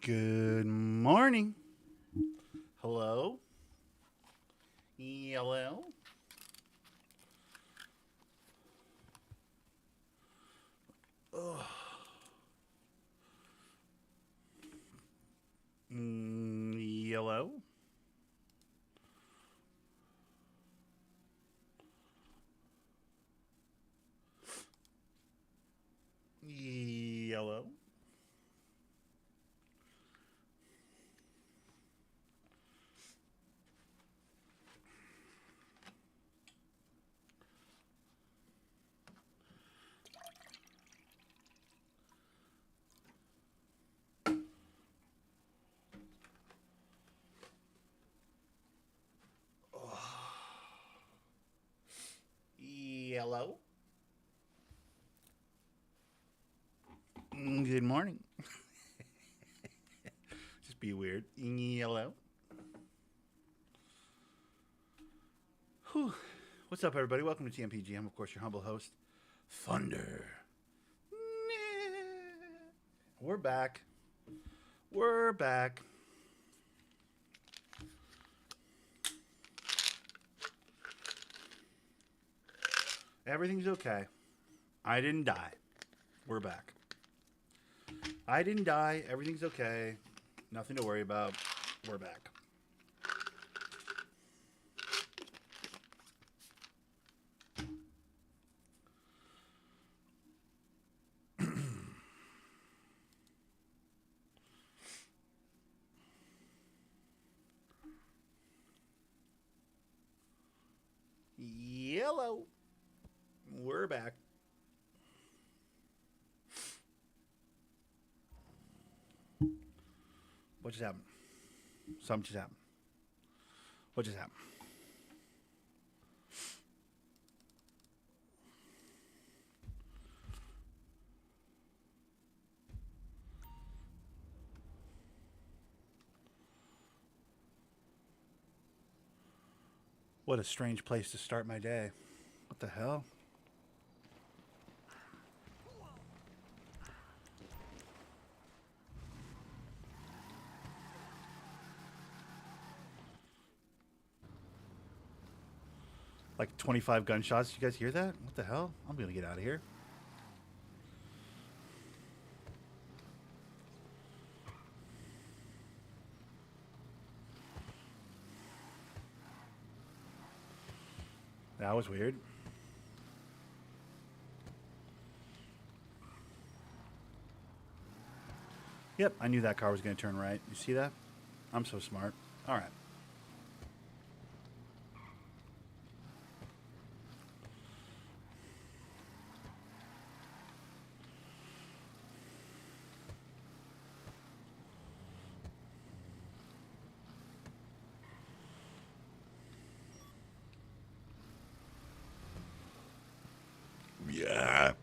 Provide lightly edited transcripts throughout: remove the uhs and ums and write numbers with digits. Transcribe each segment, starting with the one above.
Good morning. Hello? Hello? Ugh. Yellow? Yellow? Yellow? Good morning. Just be weird. Yellow? Whew. What's up, everybody? Welcome to TMPG. I'm, of course, your humble host, Thunder. We're back. We're back. Everything's okay. I didn't die. We're back. I didn't die. Everything's okay. Nothing to worry about. We're back. Yellow. We're back. What just happened? Something just happened. What just happened? What a strange place to start my day. What the hell? Like 25 gunshots. You guys hear that? What the hell? I'm going to get out of here. That was weird. Yep, I knew that car was going to turn right. You see that? I'm so smart. All right. Yeah.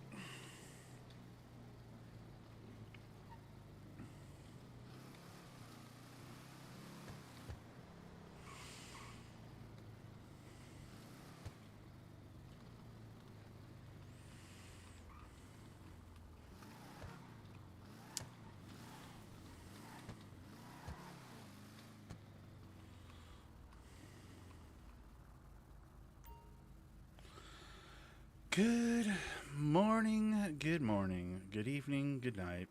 Good morning, good evening, good night.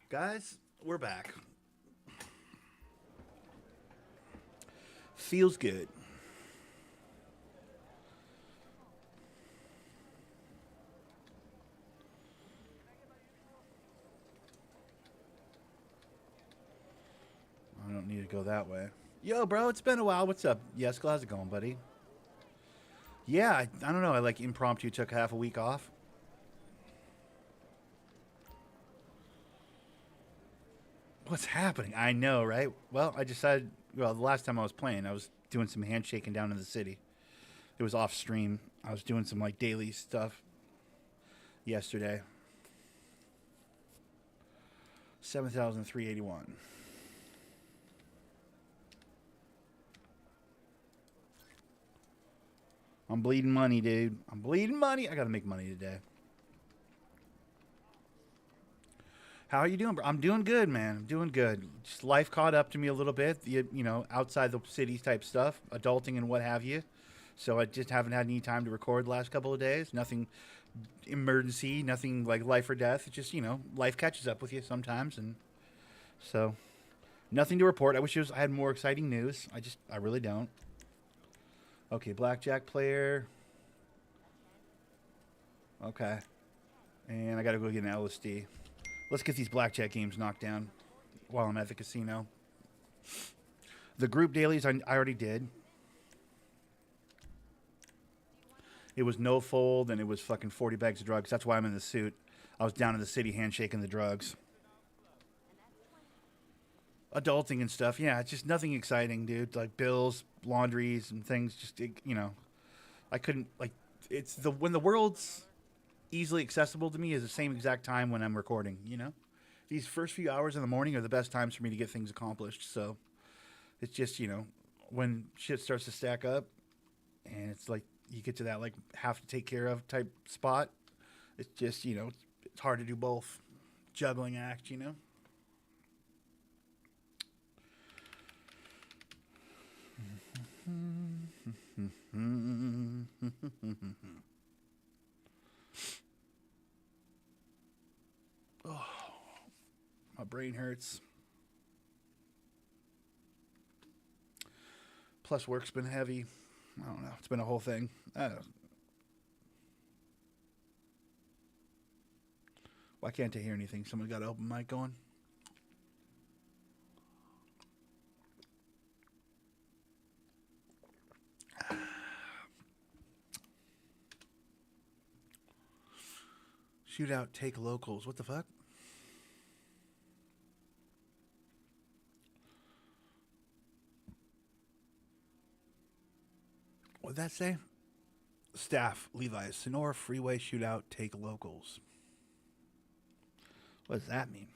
Guys, we're back. feels good. I don't need to go that way. Yo, bro, it's been a while. What's up? Yes, how's it going, buddy? Yeah, I don't know. I like impromptu took half a week off. What's happening? I know, right? Well, I decided. Well, the last time I was playing, I was doing some handshaking down in the city. It was off stream. I was doing some like daily stuff yesterday. 7,381. I'm bleeding money, dude. I'm bleeding money. I gotta make money today. How are you doing, bro? I'm doing good, man. I'm doing good. Just life caught up to me a little bit. You know, outside the cities type stuff, adulting and what have you. So I just haven't had any time to record the last couple of days. Nothing emergency, nothing like life or death. It's just, you know, life catches up with you sometimes, and so nothing to report. I wish I had more exciting news. I really don't. Okay, blackjack player. Okay, and I gotta go get an LSD. Let's get these blackjack games knocked down while I'm at the casino. The group dailies I already did. It was no fold, and it was fucking 40 bags of drugs. That's why I'm in the suit. I was down in the city handshaking the drugs. Adulting and stuff. Yeah, it's just nothing exciting, dude. Like bills, laundries, and things. Just, you know, I couldn't, like, it's the, when the world's easily accessible to me is the same exact time when I'm recording, you know? These first few hours in the morning are the best times for me to get things accomplished. So it's just, you know, when shit starts to stack up and it's like you get to that like have to take care of type spot, it's just, you know, it's hard to do both. Juggling act, you know? Oh, my brain hurts. Plus, work's been heavy. I don't know. It's been a whole thing. Why can't I hear anything? Someone got an open mic going? Shootout, take locals. What the fuck? What'd that say? Staff, Levi, Sonora Freeway shootout, take locals. What does that mean?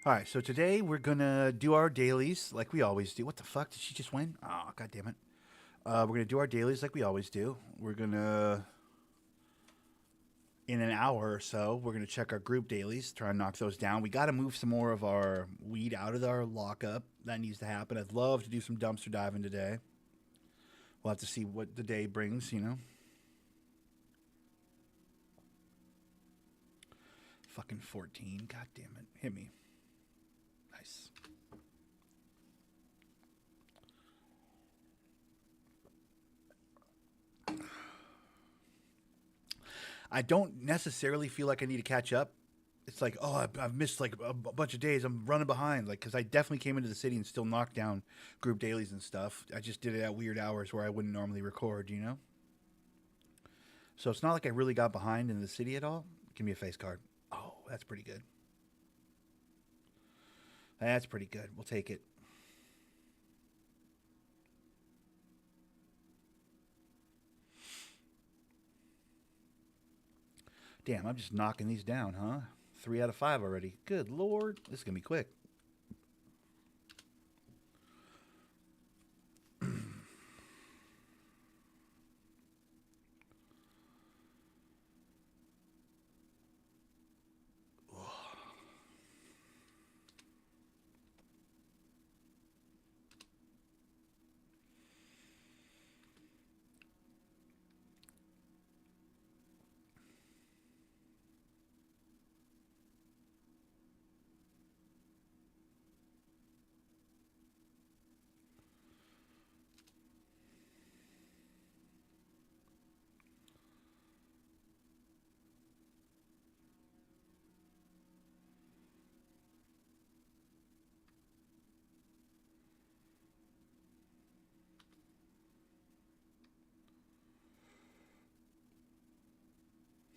All right, so today we're gonna do our dailies like we always do. What the fuck? Did she just win? Oh, god damn it. We're gonna do our dailies like we always do. We're gonna, in an hour or so, we're gonna check our group dailies, try and knock those down. We got to move some more of our weed out of our lockup. That needs to happen. I'd love to do some dumpster diving today. We'll have to see what the day brings, you know. Fucking 14. God damn it. Hit me. Nice. I don't necessarily feel like I need to catch up. It's like, oh, I've missed like a bunch of days. I'm running behind. Like, because I definitely came into the city and still knocked down group dailies and stuff. I just did it at weird hours where I wouldn't normally record, you know? So it's not like I really got behind in the city at all. Give me a face card. Oh, that's pretty good. That's pretty good. We'll take it. Damn, I'm just knocking these down, huh? 3 out of 5 already. Good Lord. This is going to be quick.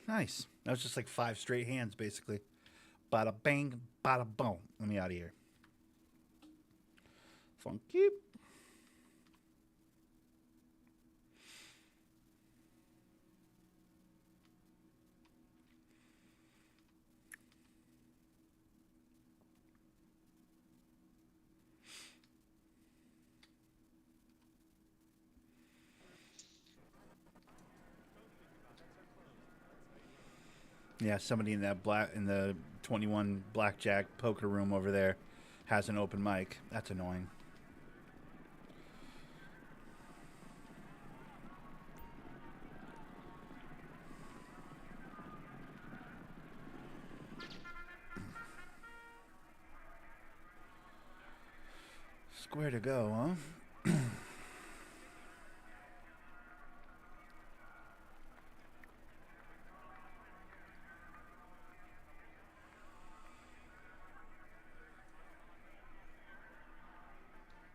Nice. That was just like 5 straight hands, basically. Bada bang, bada boom. Let me out of here. Funky. Yeah, somebody in the 21 blackjack poker room over there has an open mic. That's annoying. Square to go, huh?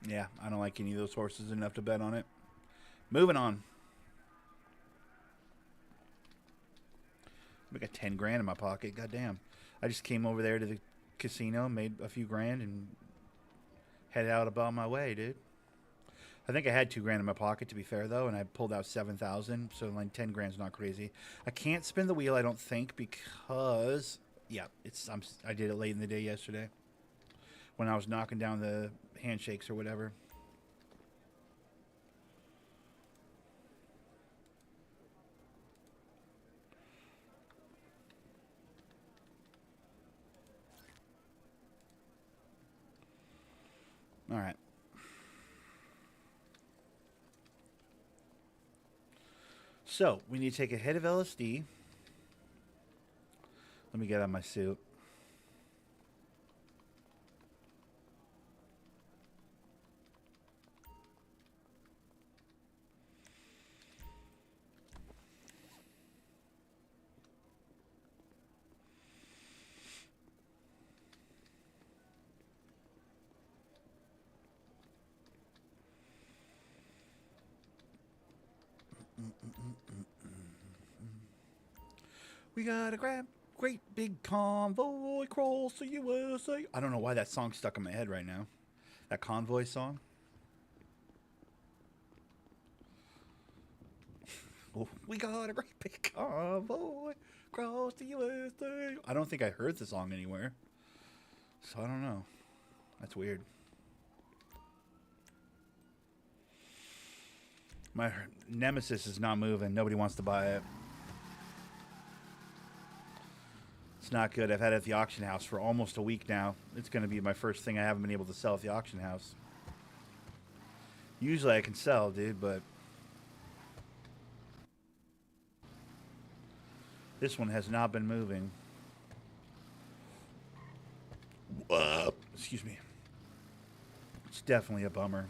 Yeah, I don't like any of those horses enough to bet on it. Moving on. I got 10 grand in my pocket. Goddamn. I just came over there to the casino, made a few grand, and headed out about my way, dude. I think I had 2 grand in my pocket, to be fair, though, and I pulled out 7,000, so like 10 grand's not crazy. I can't spin the wheel, I don't think, because yeah, I did it late in the day yesterday when I was knocking down the handshakes or whatever. All right. So we need to take a hit of LSD. Let me get on my suit. We got a great big convoy across the USA. I don't know why that song's stuck in my head right now. That convoy song. Oh, we got a great big convoy across the USA. I don't think I heard the song anywhere. So I don't know. That's weird. My Nemesis is not moving. Nobody wants to buy it. It's not good. I've had it at the auction house for almost a week now. It's going to be my first thing I haven't been able to sell at the auction house. Usually I can sell, dude, but this one has not been moving. Excuse me. It's definitely a bummer.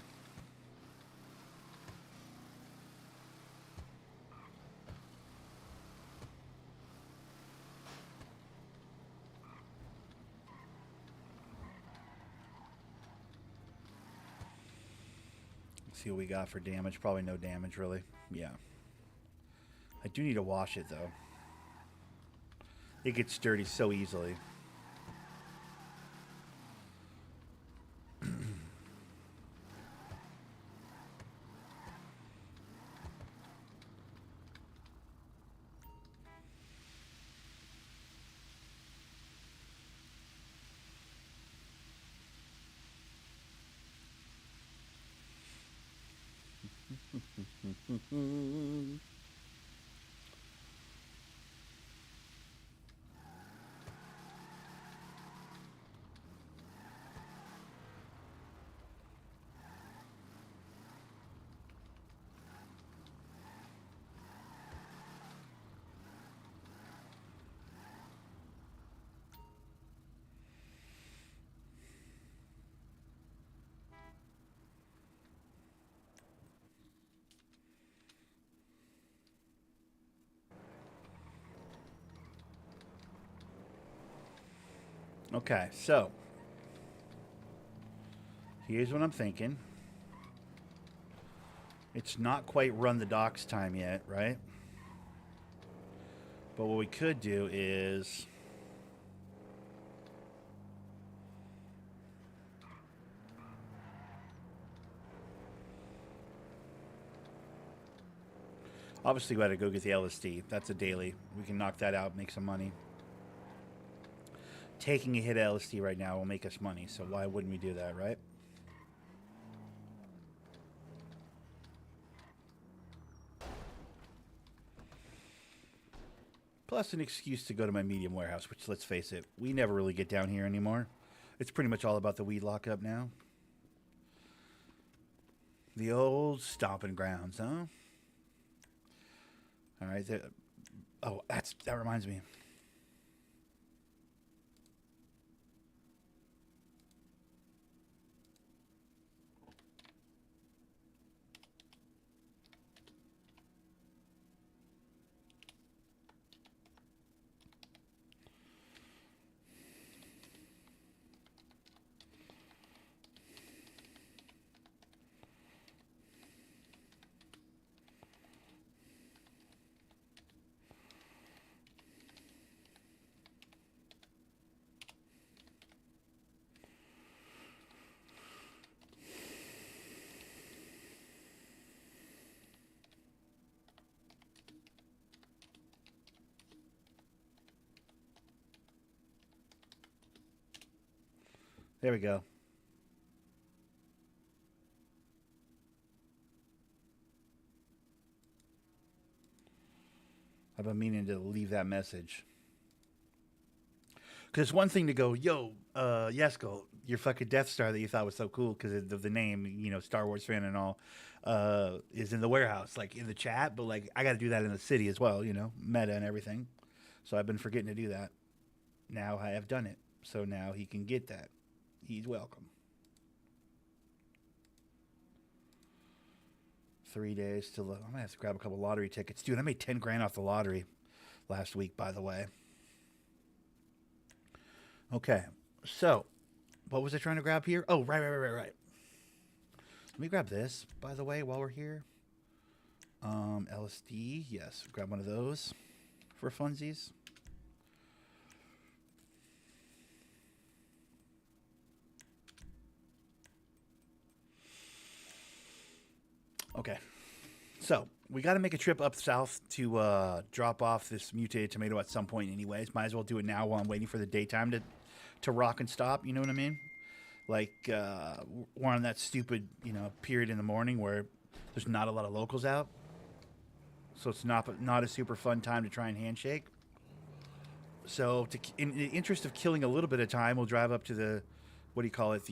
See what we got for damage. Probably no damage, really. Yeah. I do need to wash it, though. It gets dirty so easily. Okay, so here's what I'm thinking. It's not quite run the docks time yet, right? But what we could do is obviously we got to go get the LSD. That's a daily. We can knock that out, make some money. Taking a hit of LSD right now will make us money, so why wouldn't we do that, right? Plus an excuse to go to my medium warehouse, which, let's face it, we never really get down here anymore. It's pretty much all about the weed lockup now. The old stomping grounds, huh? All right. Oh, that reminds me. There we go. I've been meaning to leave that message. Because it's one thing to go, yo, Yesko, your fucking Death Star that you thought was so cool because of the name, Star Wars fan and all, is in the warehouse, like in the chat. But like, I got to do that in the city as well, meta and everything. So I've been forgetting to do that. Now I have done it. So now he can get that. He's welcome. 3 days till I'm gonna have to grab a couple lottery tickets, dude. I made 10 grand off the lottery last week, by the way. Okay, so what was I trying to grab here? Oh, right. Let me grab this, by the way, while we're here. LSD, yes, grab one of those for funsies. Okay, so we got to make a trip up south to drop off this mutated tomato at some point anyways. Might as well do it now while I'm waiting for the daytime to rock and stop, you know what I mean? Like, we're on that stupid, period in the morning where there's not a lot of locals out. So it's not a super fun time to try and handshake. So, in the interest of killing a little bit of time, we'll drive up to the, what do you call it?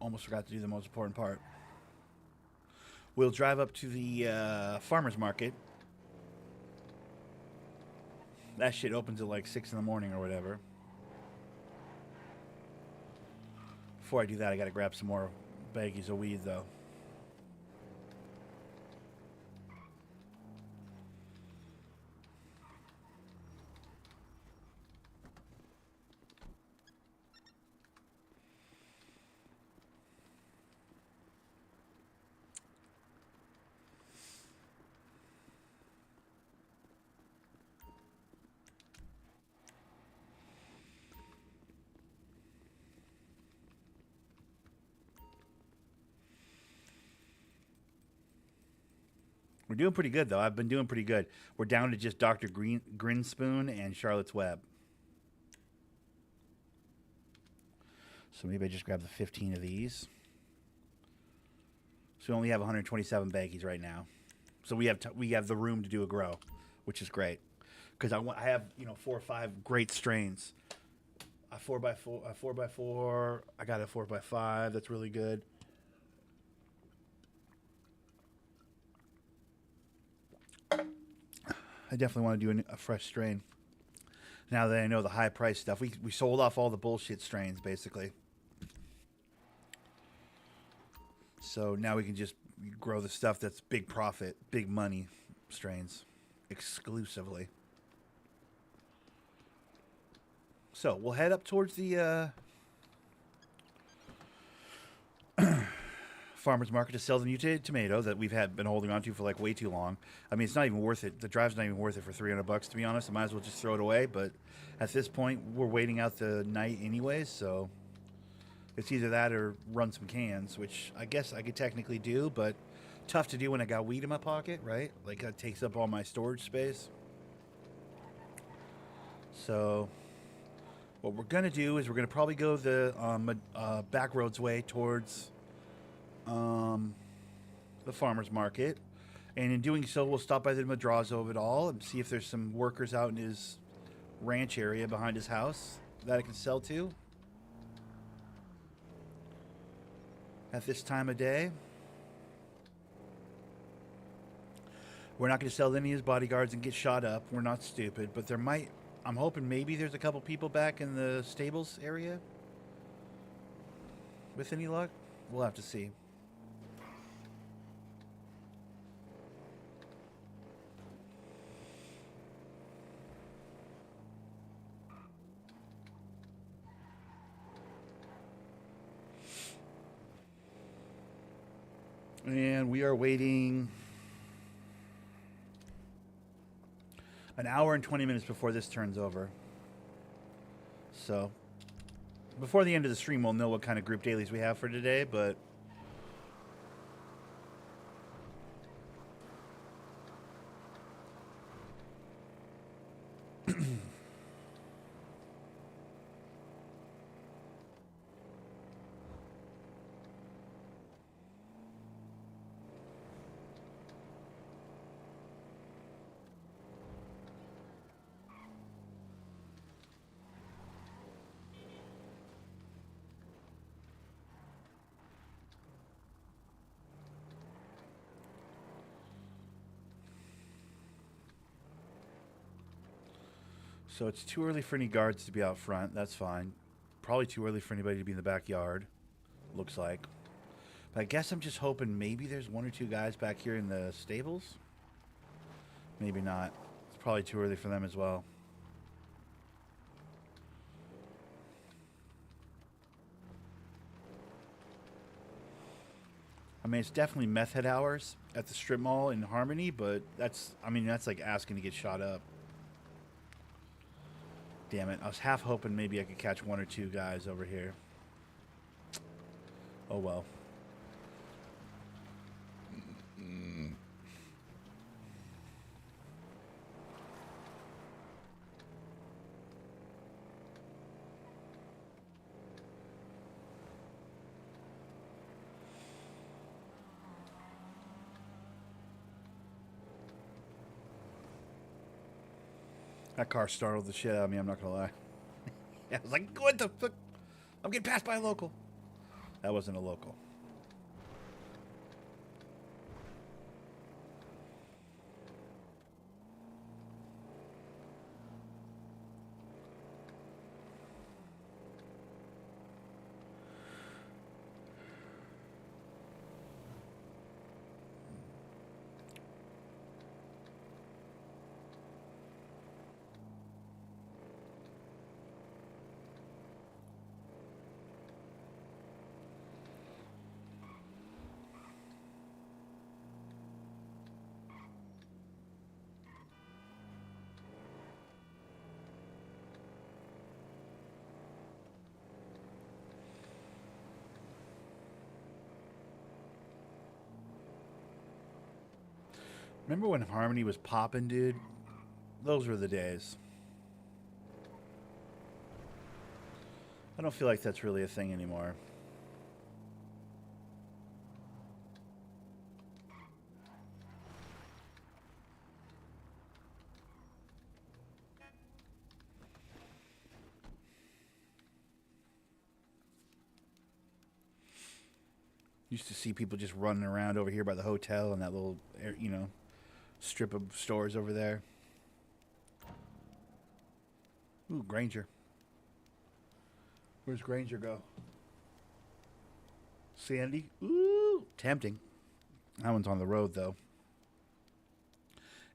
Almost forgot to do the most important part. We'll drive up to the farmer's market. That shit opens at like 6 in the morning or whatever. Before I do that, I gotta grab some more baggies of weed, though. We're doing pretty good, though. I've been doing pretty good. We're down to just Dr. Grinspoon and Charlotte's Web. So maybe I just grab the 15 of these. So we only have 127 baggies right now. So we have the room to do a grow, which is great. Because I have 4 or 5 great strains. A 4x4. I got a 4x5. That's really good. I definitely want to do a fresh strain. Now that I know the high price stuff, we sold off all the bullshit strains basically. So now we can just grow the stuff that's big profit, big money strains exclusively. So we'll head up towards the farmer's market to sell the mutated tomato that we've been holding on to for like way too long. I mean, it's not even worth it. The drive's not even worth it for $300, to be honest. I might as well just throw it away. But at this point, we're waiting out the night anyways, so it's either that or run some cans, which I guess I could technically do, but tough to do when I got weed in my pocket, right? Like, that takes up all my storage space. So what we're going to do is we're going to probably go the back roads way towards the farmer's market. And in doing so, we'll stop by the Madrazo of it all and see if there's some workers out in his ranch area behind his house that I can sell to at this time of day. We're not going to sell any of his bodyguards and get shot up. We're not stupid, but there might... I'm hoping maybe there's a couple people back in the stables area. With any luck, we'll have to see. And we are waiting an hour and 20 minutes before this turns over. So, before the end of the stream, we'll know what kind of group dailies we have for today, but... So it's too early for any guards to be out front. That's fine. Probably too early for anybody to be in the backyard. Looks like. But I guess I'm just hoping maybe there's one or two guys back here in the stables. Maybe not. It's probably too early for them as well. I mean, it's definitely meth head hours at the strip mall in Harmony, but that's, I mean, that's like asking to get shot up. Damn it. I was half hoping maybe I could catch one or two guys over here. Oh well. That car startled the shit out of me, I'm not gonna lie. I was like, what the fuck? I'm getting passed by a local. That wasn't a local. Remember when Harmony was popping, dude? Those were the days. I don't feel like that's really a thing anymore. Used to see people just running around over here by the hotel and that little, you know, strip of stores over there. Ooh, Granger. Where's Granger go? Sandy? Ooh, tempting. That one's on the road, though.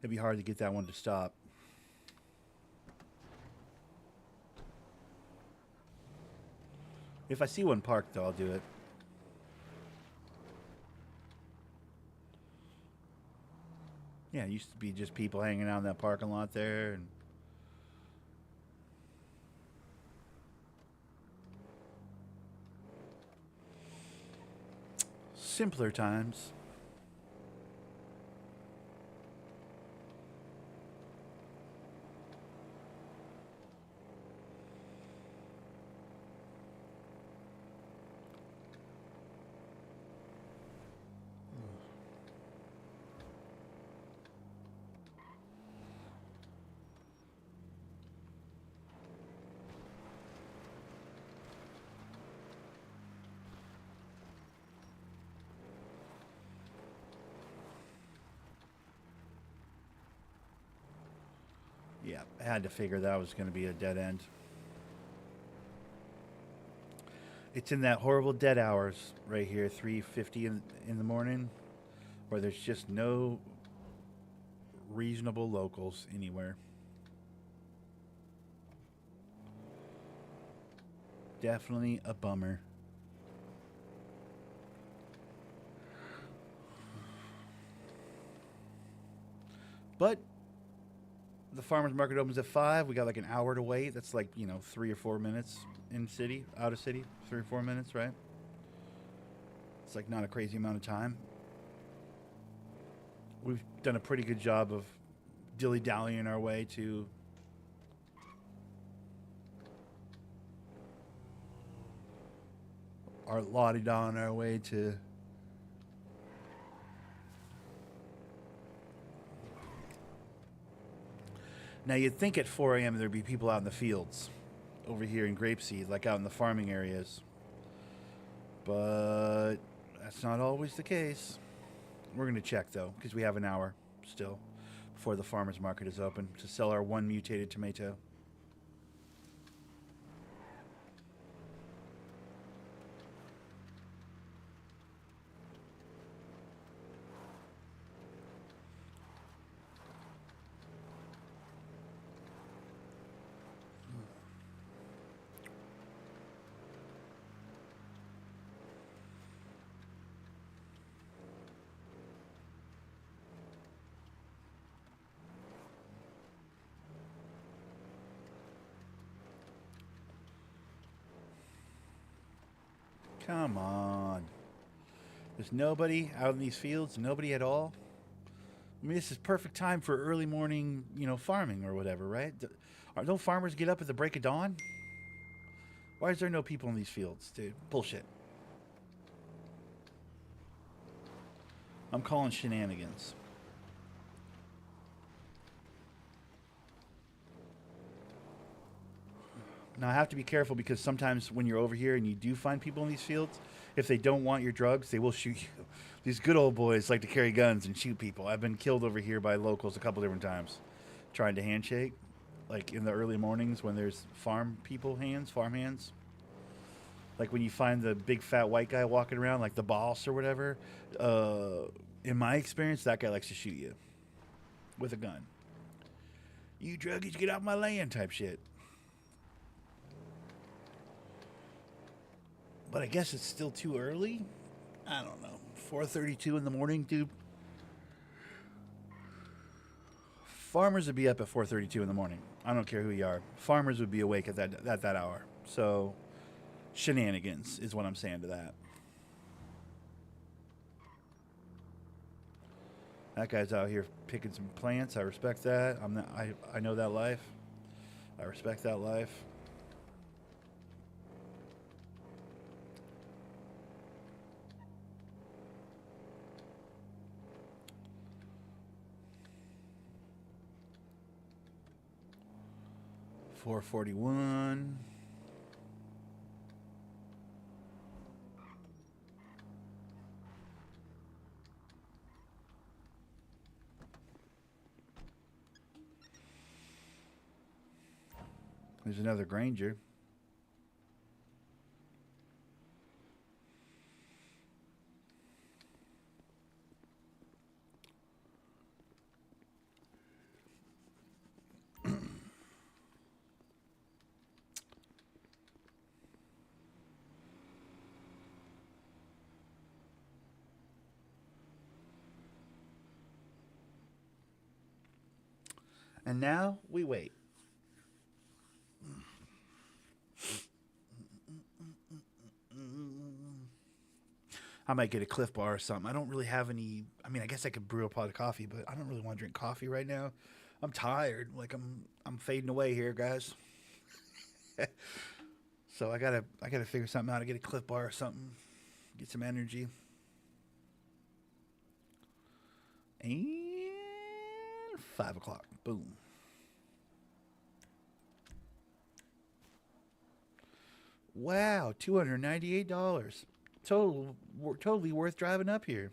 It'd be hard to get that one to stop. If I see one parked, though, I'll do it. Yeah, it used to be just people hanging out in that parking lot there, and simpler times. Yeah, I had to figure that was going to be a dead end. It's in that horrible dead hours right here, 3:50 in the morning, where there's just no reasonable locals anywhere. Definitely a bummer. But the farmers market opens at 5. We got like an hour to wait. That's like, 3 or 4 minutes in city, out of city. 3 or 4 minutes, right? It's like not a crazy amount of time. We've done a pretty good job of dilly dallying our way to our lottie da on our way to. Now you'd think at 4 a.m. there'd be people out in the fields over here in Grapeseed, like out in the farming areas. But that's not always the case. We're going to check though, because we have an hour still before the farmer's market is open to sell our one mutated tomato. Come on. There's nobody out in these fields, nobody at all. I mean, this is perfect time for early morning, farming or whatever, right? Don't farmers get up at the break of dawn? Why is there no people in these fields, dude? Bullshit. I'm calling shenanigans. Now I have to be careful because sometimes when you're over here and you do find people in these fields, if they don't want your drugs, they will shoot you. These good old boys like to carry guns and shoot people. I've been killed over here by locals a couple different times, trying to handshake, like in the early mornings when there's farm hands. Like when you find the big fat white guy walking around, like the boss or whatever. In my experience, that guy likes to shoot you with a gun. You druggies, get off my land, type shit. But I guess it's still too early. I don't know. 4:32 in the morning, dude. Farmers would be up at 4:32 in the morning. I don't care who you are. Farmers would be awake at that hour. So shenanigans is what I'm saying to that. That guy's out here picking some plants. I respect that. I'm not, I know that life. I respect that life. $441. There's another Granger. And now we wait. I might get a Cliff Bar or something. I don't really have any. I mean, I guess I could brew a pot of coffee, but I don't really want to drink coffee right now. I'm tired. Like I'm fading away here, guys. So I gotta figure something out. I get a Cliff Bar or something. Get some energy. And 5 o'clock. Boom. Wow, $298. Totally worth driving up here.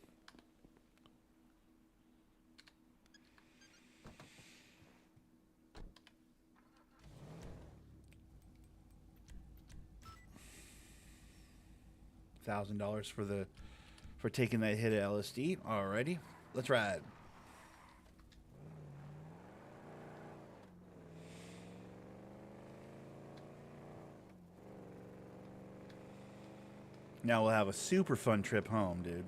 $1,000 for taking that hit of LSD. Alrighty, let's ride. Now we'll have a super fun trip home, dude.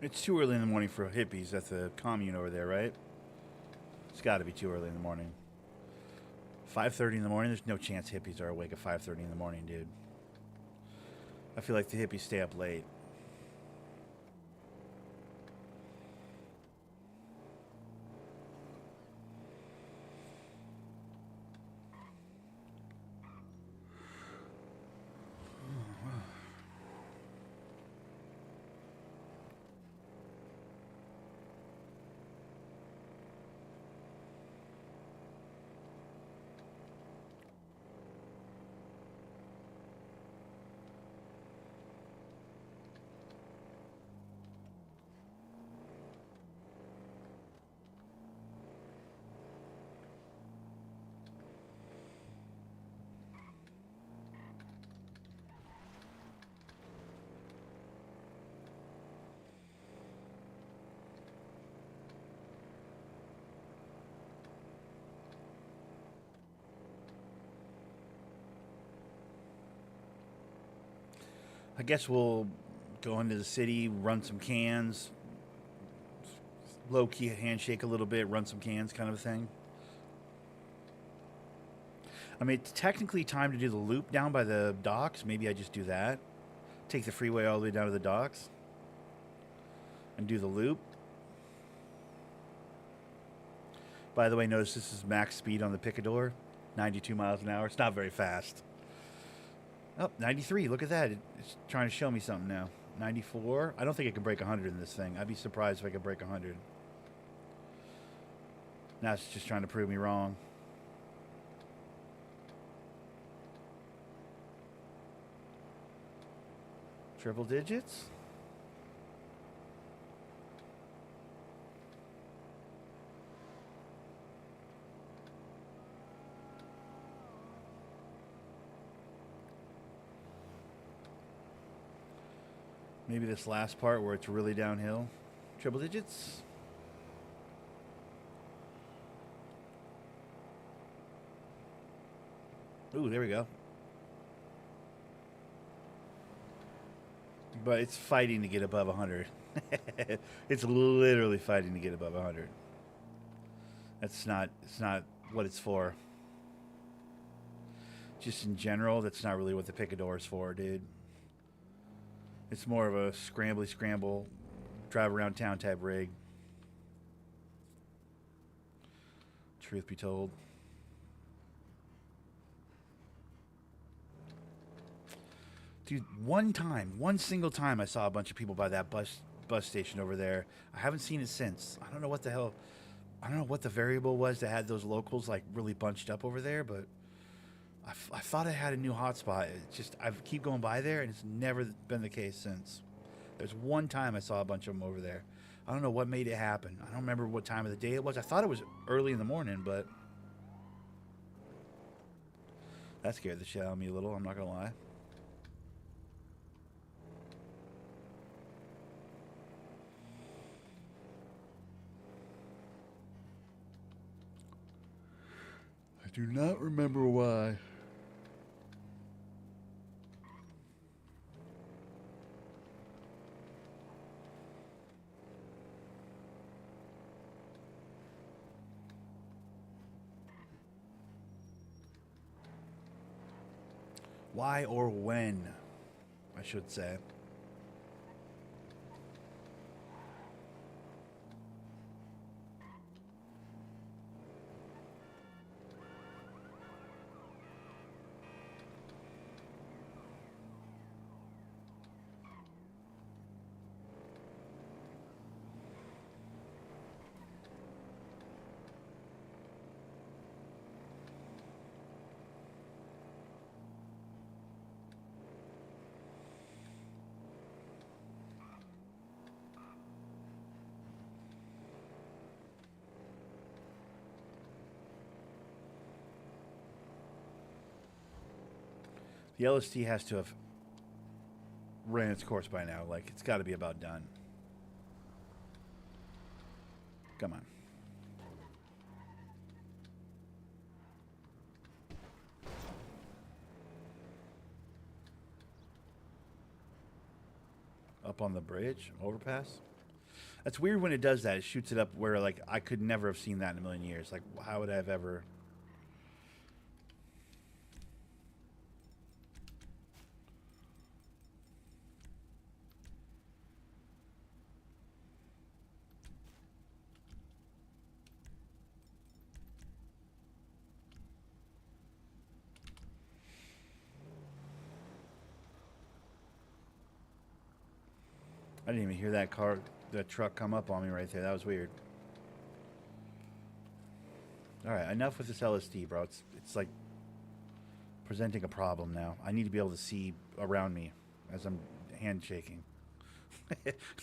It's too early in the morning for hippies at the commune over there, right? It's got to be too early in the morning. 5:30 in the morning. There's no chance hippies are awake at 5:30 in the morning, dude. I feel like the hippies stay up late. I guess we'll go into the city, run some cans, low key handshake a little bit, run some cans, kind of a thing. I mean, it's technically time to do the loop down by the docks. Maybe I just do that. Take the freeway all the way down to the docks and do the loop. By the way, notice this is max speed on the Picador, 92 miles an hour. It's not very fast. Oh, 93. Look at that. It's trying to show me something now. 94. I don't think I can break 100 in this thing. I'd be surprised if I could break 100. Now it's just trying to prove me wrong. Triple digits? Maybe this last part where it's really downhill. Triple digits? Ooh, there we go. But it's fighting to get above 100. It's literally fighting to get above 100. It's not what it's for. Just in general, that's not really what the Picador is for, dude. It's more of a scramble, drive around town type rig. Truth be told. Dude, one single time I saw a bunch of people by that bus station over there. I haven't seen it since. I don't know what the hell. I don't know what the variable was that had those locals like really bunched up over there, but I thought I had a new hotspot. It's just I keep going by there, and it's never been the case since. There's one time I saw a bunch of them over there. I don't know what made it happen. I don't remember what time of the day it was. I thought it was early in the morning, but that scared the shit out of me a little. I'm not gonna lie. I do not remember why. Why or when, I should say. The LST has to have ran its course by now. Like, it's got to be about done. Come on. Up on the bridge, overpass. That's weird when it does that. It shoots it up where, like, I could never have seen that in a million years. Like, how would I have ever... I didn't even hear that truck come up on me right there. That was weird. All right, enough with this LSD, bro. It's like presenting a problem now. I need to be able to see around me as I'm handshaking.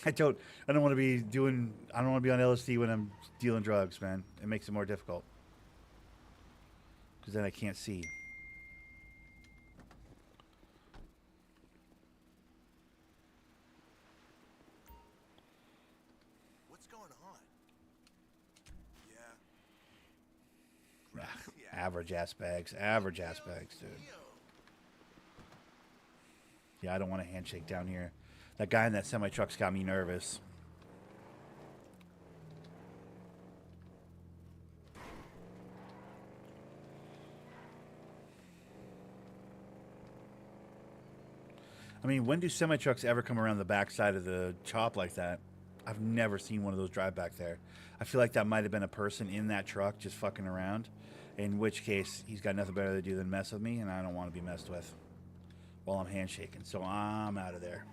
I don't want to be doing. I don't want to be on LSD when I'm dealing drugs, man. It makes it more difficult because then I can't see. Average ass bags, dude. Yeah, I don't want a handshake down here. That guy in that semi truck's got me nervous. I mean, when do semi trucks ever come around the backside of the chop like that? I've never seen one of those drive back there. I feel like that might have been a person in that truck just fucking around. In which case, he's got nothing better to do than mess with me, and I don't want to be messed with while I'm handshaking. So I'm out of there.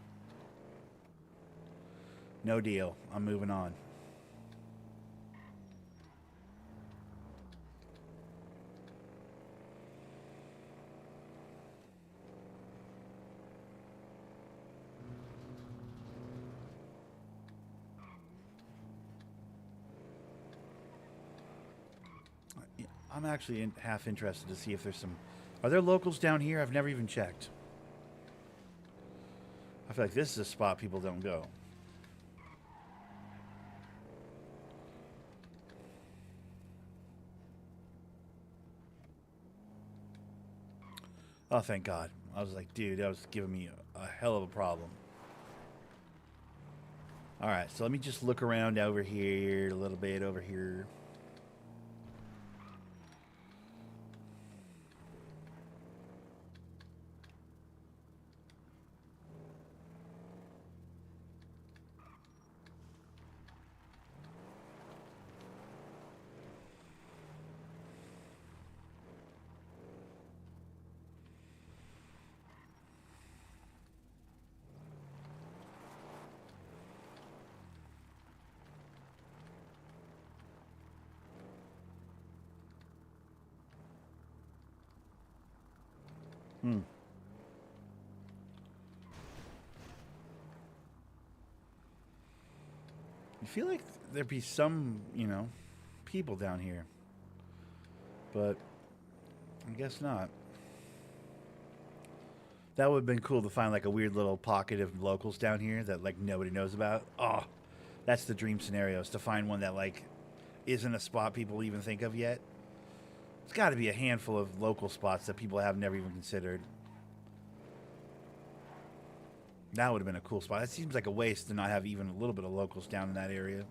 No deal. I'm moving on. I'm actually half interested to see if there's some... Are there locals down here? I've never even checked. I feel like this is a spot people don't go. Oh, thank God. I was like, dude, that was giving me a hell of a problem. Alright, so let me just look around over here, a little bit over here. Hmm. You feel like there'd be some, people down here, but I guess not. That would have been cool to find like a weird little pocket of locals down here that like nobody knows about. Oh, that's the dream scenario, is to find one that like isn't a spot people even think of yet. It's got to be a handful of local spots that people have never even considered. That would have been a cool spot. It seems like a waste to not have even a little bit of locals down in that area.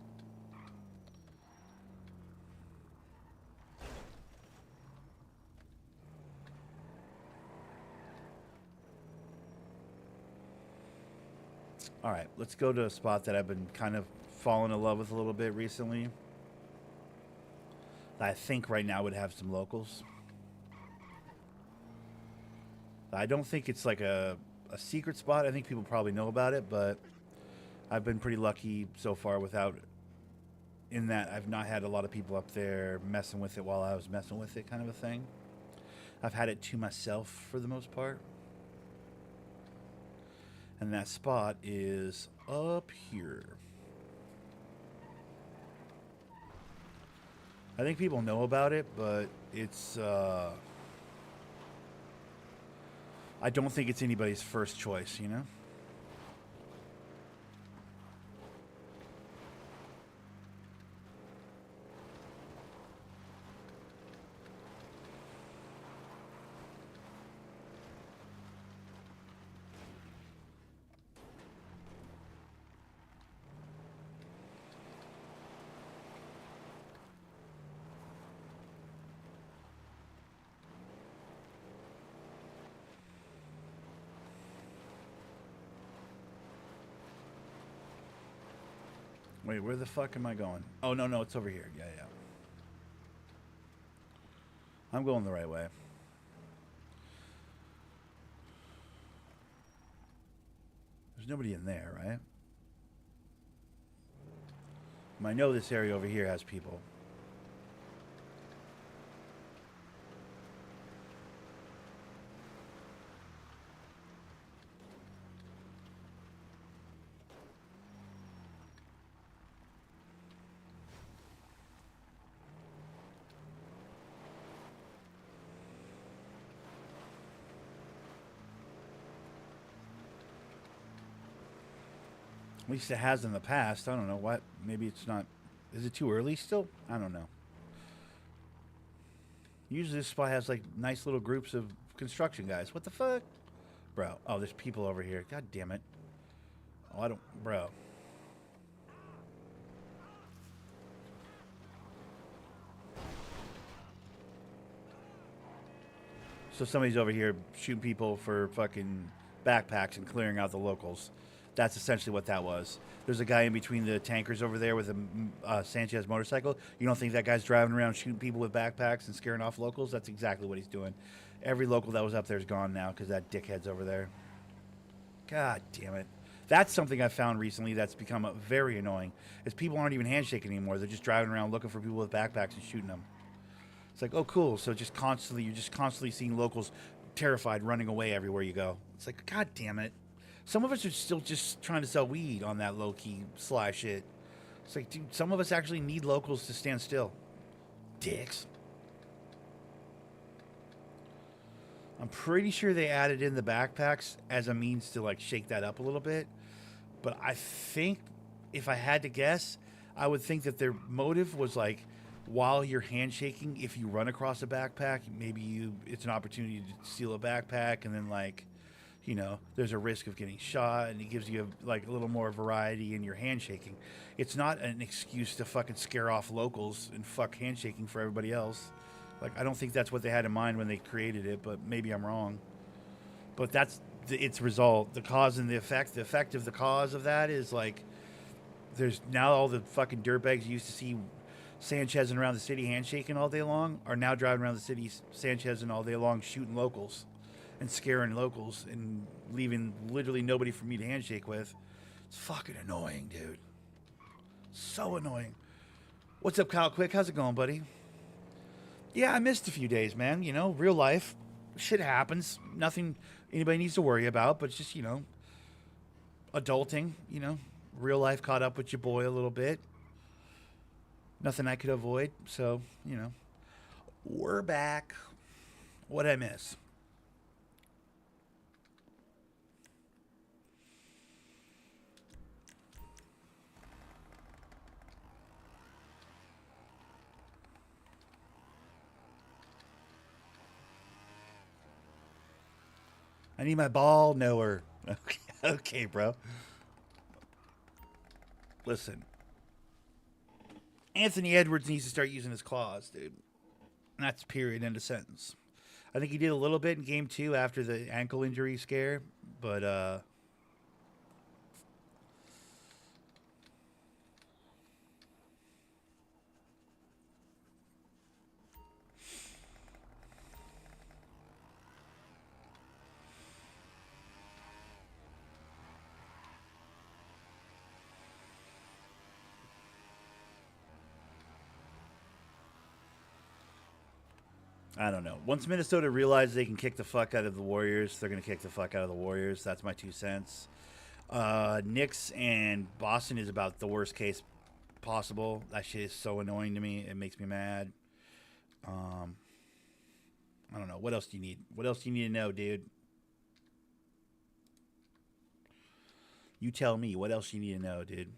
All right, let's go to a spot that I've been kind of falling in love with a little bit recently. That I think right now would have some locals. I don't think it's like a secret spot. I think people probably know about it, but I've been pretty lucky so far without, in that I've not had a lot of people up there messing with it while I was messing with it, kind of a thing. I've had it to myself for the most part. And that spot is up here. I think people know about it, but it's I don't think it's anybody's first choice, you know? Wait, where the fuck am I going? Oh, no, it's over here. Yeah. I'm going the right way. There's nobody in there, right? I know this area over here has people. At least it has in the past. I don't know what. Maybe it's not. Is it too early still? I don't know. Usually this spot has like nice little groups of construction guys. What the fuck? Bro. Oh, there's people over here. God damn it. Oh, I don't. Bro. So somebody's over here shooting people for fucking backpacks and clearing out the locals. That's essentially what that was. There's a guy in between the tankers over there with a Sanchez motorcycle. You don't think that guy's driving around shooting people with backpacks and scaring off locals? That's exactly what he's doing. Every local that was up there is gone now because that dickhead's over there. God damn it. That's something I've found recently that's become very annoying. Is people aren't even handshaking anymore. They're just driving around looking for people with backpacks and shooting them. It's like, oh, cool. So you're just constantly seeing locals terrified running away everywhere you go. It's like, God damn it. Some of us are still just trying to sell weed on that low-key sly shit. It's like, dude, some of us actually need locals to stand still. Dicks. I'm pretty sure they added in the backpacks as a means to, like, shake that up a little bit. But I think, if I had to guess, I would think that their motive was, like, while you're handshaking, if you run across a backpack, maybe it's an opportunity to steal a backpack, and then, like, there's a risk of getting shot, and it gives you a little more variety in your handshaking. It's not an excuse to fucking scare off locals and fuck handshaking for everybody else. Like, I don't think that's what they had in mind when they created it, but maybe I'm wrong. But that's its result, the cause and the effect. The effect of the cause of that is, like, there's now all the fucking dirtbags you used to see Sanchezing around the city handshaking all day long are now driving around the city Sanchezing all day long shooting locals and scaring locals and leaving literally nobody for me to handshake with. It's fucking annoying, dude. So annoying. What's up, Kyle Quick? How's it going, buddy? Yeah, I missed a few days, man. Real life. shit happens. Nothing anybody needs to worry about, but it's just, adulting, real life caught up with your boy a little bit. Nothing I could avoid. So, we're back. What'd I miss? I need my ball knower. Okay, okay, bro. Listen, Anthony Edwards needs to start using his claws, dude. That's period. End of sentence. I think he did a little bit in game 2 after the ankle injury scare, but I don't know. Once Minnesota realizes they can kick the fuck out of the Warriors, they're gonna kick the fuck out of the Warriors. That's my 2 cents. Knicks and Boston is about the worst case possible. That shit is so annoying to me. It makes me mad. Um, I don't know. What else do you need? What else do you need to know, dude? You tell me. What else you need to know, dude?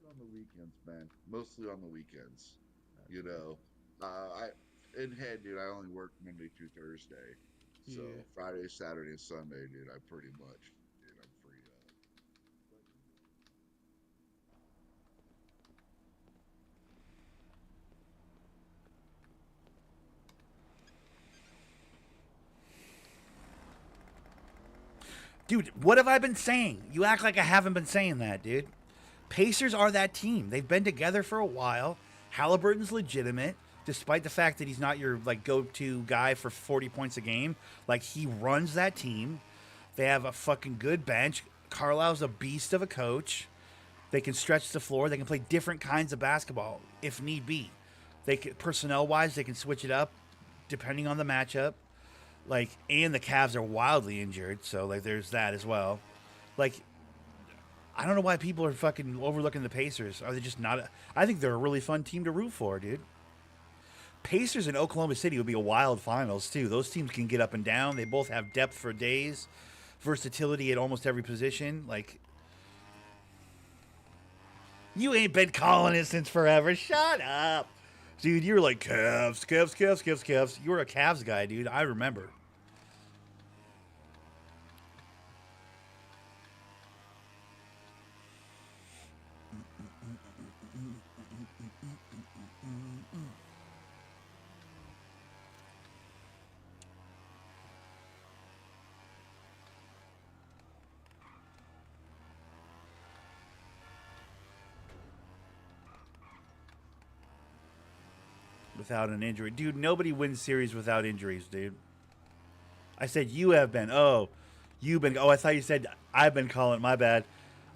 On the weekends, man. Mostly on the weekends. You know, I in head, dude. I only work Monday through Thursday, so Yeah. Friday, Saturday, and Sunday, dude. I pretty much, dude. I'm free up. Dude, what have I been saying? You act like I haven't been saying that, dude. Pacers are that team. They've been together for a while. Halliburton's legitimate, despite the fact that he's not your like go-to guy for 40 points a game. Like he runs that team. They have a fucking good bench. Carlisle's a beast of a coach. They can stretch the floor. They can play different kinds of basketball if need be. They can, personnel-wise, they can switch it up depending on the matchup. Like, and the Cavs are wildly injured, so like there's that as well. Like, I don't know why people are fucking overlooking the Pacers. Are they just not? I think they're a really fun team to root for, dude. Pacers in Oklahoma City would be a wild finals too. Those teams can get up and down. They both have depth for days, versatility at almost every position. Like, you ain't been calling it since forever. Shut up, dude. You were like Cavs, Cavs, Cavs, Cavs, Cavs. You were a Cavs guy, dude. I remember. Without an injury, dude. Nobody wins series without injuries, dude. I said you have been. Oh, you've been. Oh, I thought you said I've been calling. My bad.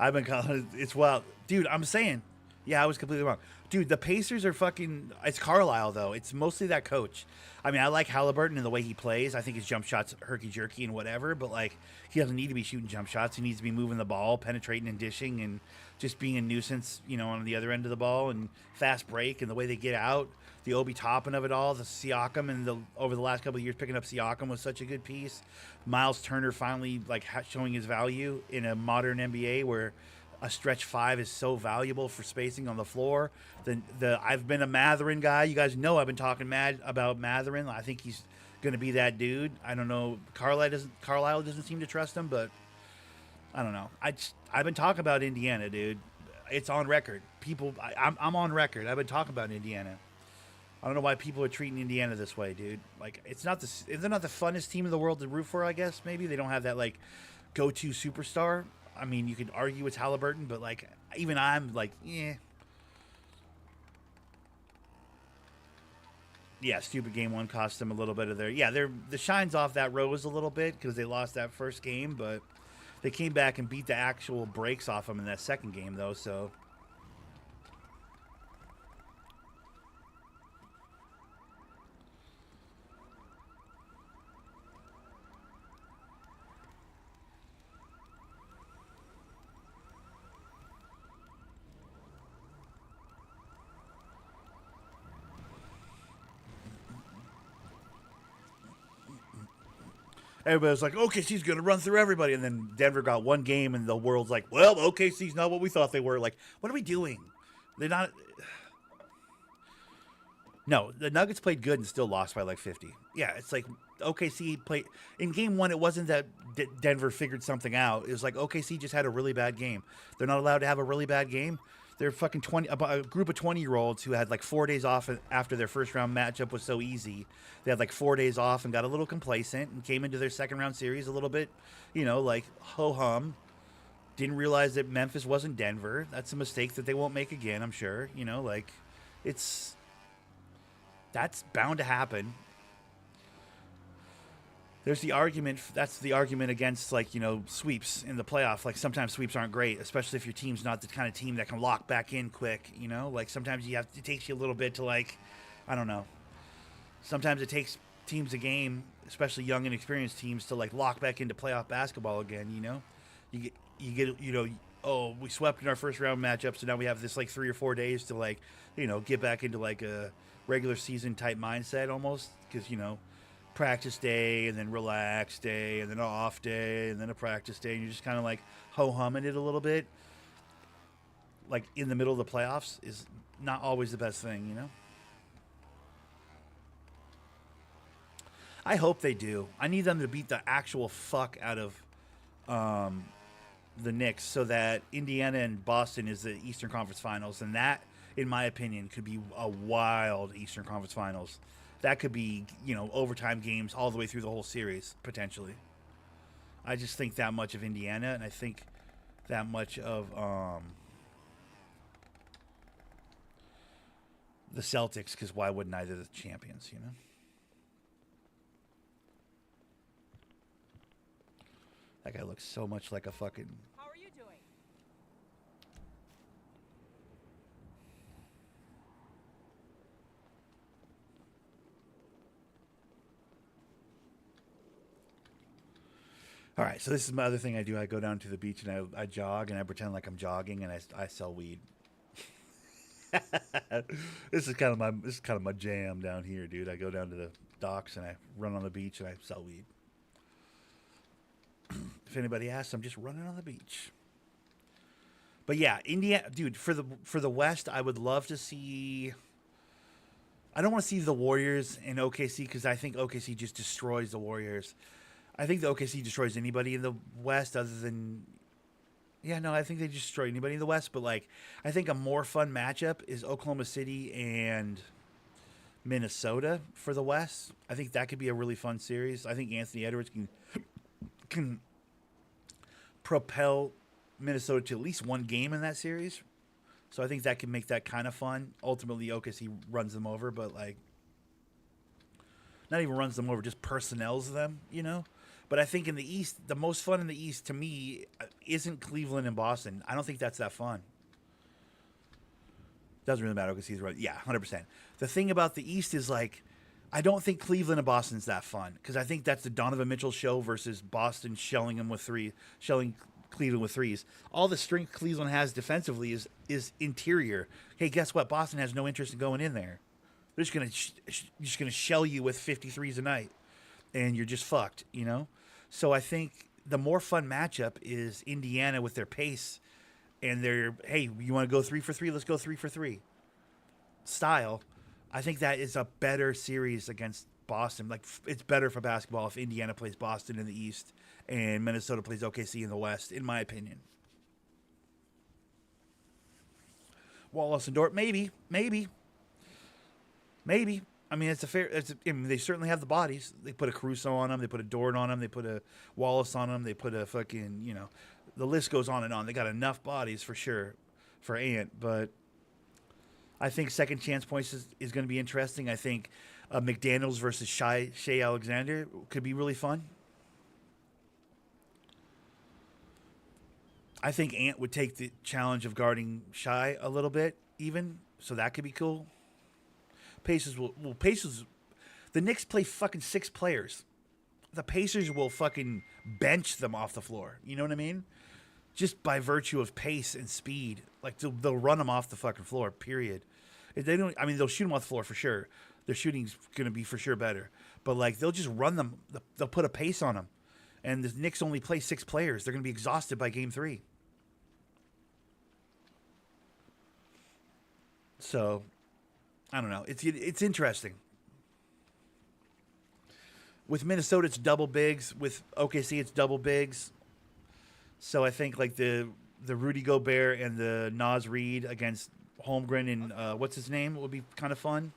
I've been calling. It's wild, dude. I'm saying. Yeah, I was completely wrong, dude. The Pacers are fucking. It's Carlisle though. It's mostly that coach. I mean, I like Halliburton and the way he plays. I think his jump shots herky jerky and whatever. But like, he doesn't need to be shooting jump shots. He needs to be moving the ball, penetrating and dishing, and just being a nuisance. On the other end of the ball and fast break and the way they get out. The Obi Toppin of it all, the Siakam, and the over the last couple of years picking up Siakam was such a good piece. Miles Turner finally like showing his value in a modern NBA where a stretch five is so valuable for spacing on the floor. The I've been a Matherin guy. You guys know I've been talking mad about Matherin. I think he's going to be that dude. I don't know. Carlisle doesn't seem to trust him, but I don't know. I've been talking about Indiana, dude. It's on record. I'm on record. I've been talking about Indiana. I don't know why people are treating Indiana this way, dude. Like, they're not the funnest team in the world to root for. I guess maybe they don't have that like go-to superstar. I mean, you could argue it's Halliburton, but like even I'm like, yeah. Stupid game one cost them a little bit of their the shines off that rose a little bit because they lost that first game, but they came back and beat the actual breaks off them in that second game though. So everybody was like, OKC's going to run through everybody. And then Denver got one game, and the world's like, well, OKC's not what we thought they were. Like, what are we doing? They're not. No, the Nuggets played good and still lost by like 50. Yeah, it's like OKC played in game one. It wasn't that Denver figured something out. It was like OKC just had a really bad game. They're not allowed to have a really bad game. They're fucking 20, a group of 20-year-olds who had like 4 days off after their first round matchup was so easy. They had like 4 days off and got a little complacent and came into their second round series a little bit, like ho hum. Didn't realize that Memphis wasn't Denver. That's a mistake that they won't make again, I'm sure. That's bound to happen. There's the argument. That's the argument against sweeps in the playoff. Like sometimes sweeps aren't great, especially if your team's not the kind of team that can lock back in quick. Like sometimes it takes you a little bit to I don't know. Sometimes it takes teams a game, especially young and experienced teams, to lock back into playoff basketball again. You get oh, we swept in our first round matchup, so now we have this 3 or 4 days to get back into a regular season type mindset almost, because practice day and then relax day and then an off day and then a practice day, and you're just kind of ho-humming it a little bit in the middle of the playoffs is not always the best thing. I hope they do. I need them to beat the actual fuck out of the Knicks so that Indiana and Boston is the Eastern Conference Finals, and that, in my opinion, could be a wild Eastern Conference Finals. That could be, overtime games all the way through the whole series, potentially. I just think that much of Indiana, and I think that much of the Celtics, because why wouldn't either of the champions, That guy looks so much like a fucking... How are you doing? All right, so this is my other thing I do. I go down to the beach and I jog, and I pretend like I'm jogging, and I sell weed. This is kind of my jam down here, dude. I go down to the docks and I run on the beach and I sell weed. If anybody asks, I'm just running on the beach. But yeah, Indiana, dude. For the West, I would love to see. I don't want to see the Warriors in OKC because I think OKC just destroys the Warriors. I think the OKC destroys anybody in the West other than... Yeah, no, I think they just destroy anybody in the West. But, I think a more fun matchup is Oklahoma City and Minnesota for the West. I think that could be a really fun series. I think Anthony Edwards can propel Minnesota to at least one game in that series. So I think that can make that kind of fun. Ultimately, OKC runs them over, but, not even runs them over, just personnels them, But I think in the East, the most fun in the East to me isn't Cleveland and Boston. I don't think that's that fun. Doesn't really matter because he's right. Yeah, 100%. The thing about the East is I don't think Cleveland and Boston's that fun because I think that's the Donovan Mitchell show versus Boston shelling Cleveland with threes. All the strength Cleveland has defensively is interior. Hey, guess what? Boston has no interest in going in there. They're just gonna shell you with 53s a night, and you're just fucked, So I think the more fun matchup is Indiana with their pace and their, hey, you want to go 3 for 3? Let's go 3 for 3 style. I think that is a better series against Boston. It's better for basketball if Indiana plays Boston in the East and Minnesota plays OKC in the West, in my opinion. Wallace and Dort, maybe. I mean, they certainly have the bodies. They put a Caruso on them. They put a Dort on them. They put a Wallace on them. They put a fucking, the list goes on and on. They got enough bodies for sure for Ant, but I think second chance points is going to be interesting. I think McDaniels versus Shai Alexander could be really fun. I think Ant would take the challenge of guarding Shai a little bit even, so that could be cool. Pacers, the Knicks play fucking 6 players. The Pacers will fucking bench them off the floor. You know what I mean? Just by virtue of pace and speed. They'll run them off the fucking floor, period. If they don't, they'll shoot them off the floor for sure. Their shooting's going to be for sure better. But, they'll just run them. They'll put a pace on them. and the Knicks only play 6 players. They're going to be exhausted by Game 3. So, I don't know. It's interesting. With Minnesota, it's double bigs. With OKC, it's double bigs. So I think like the Rudy Gobert and the Naz Reid against Holmgren and what's his name would be kind of fun.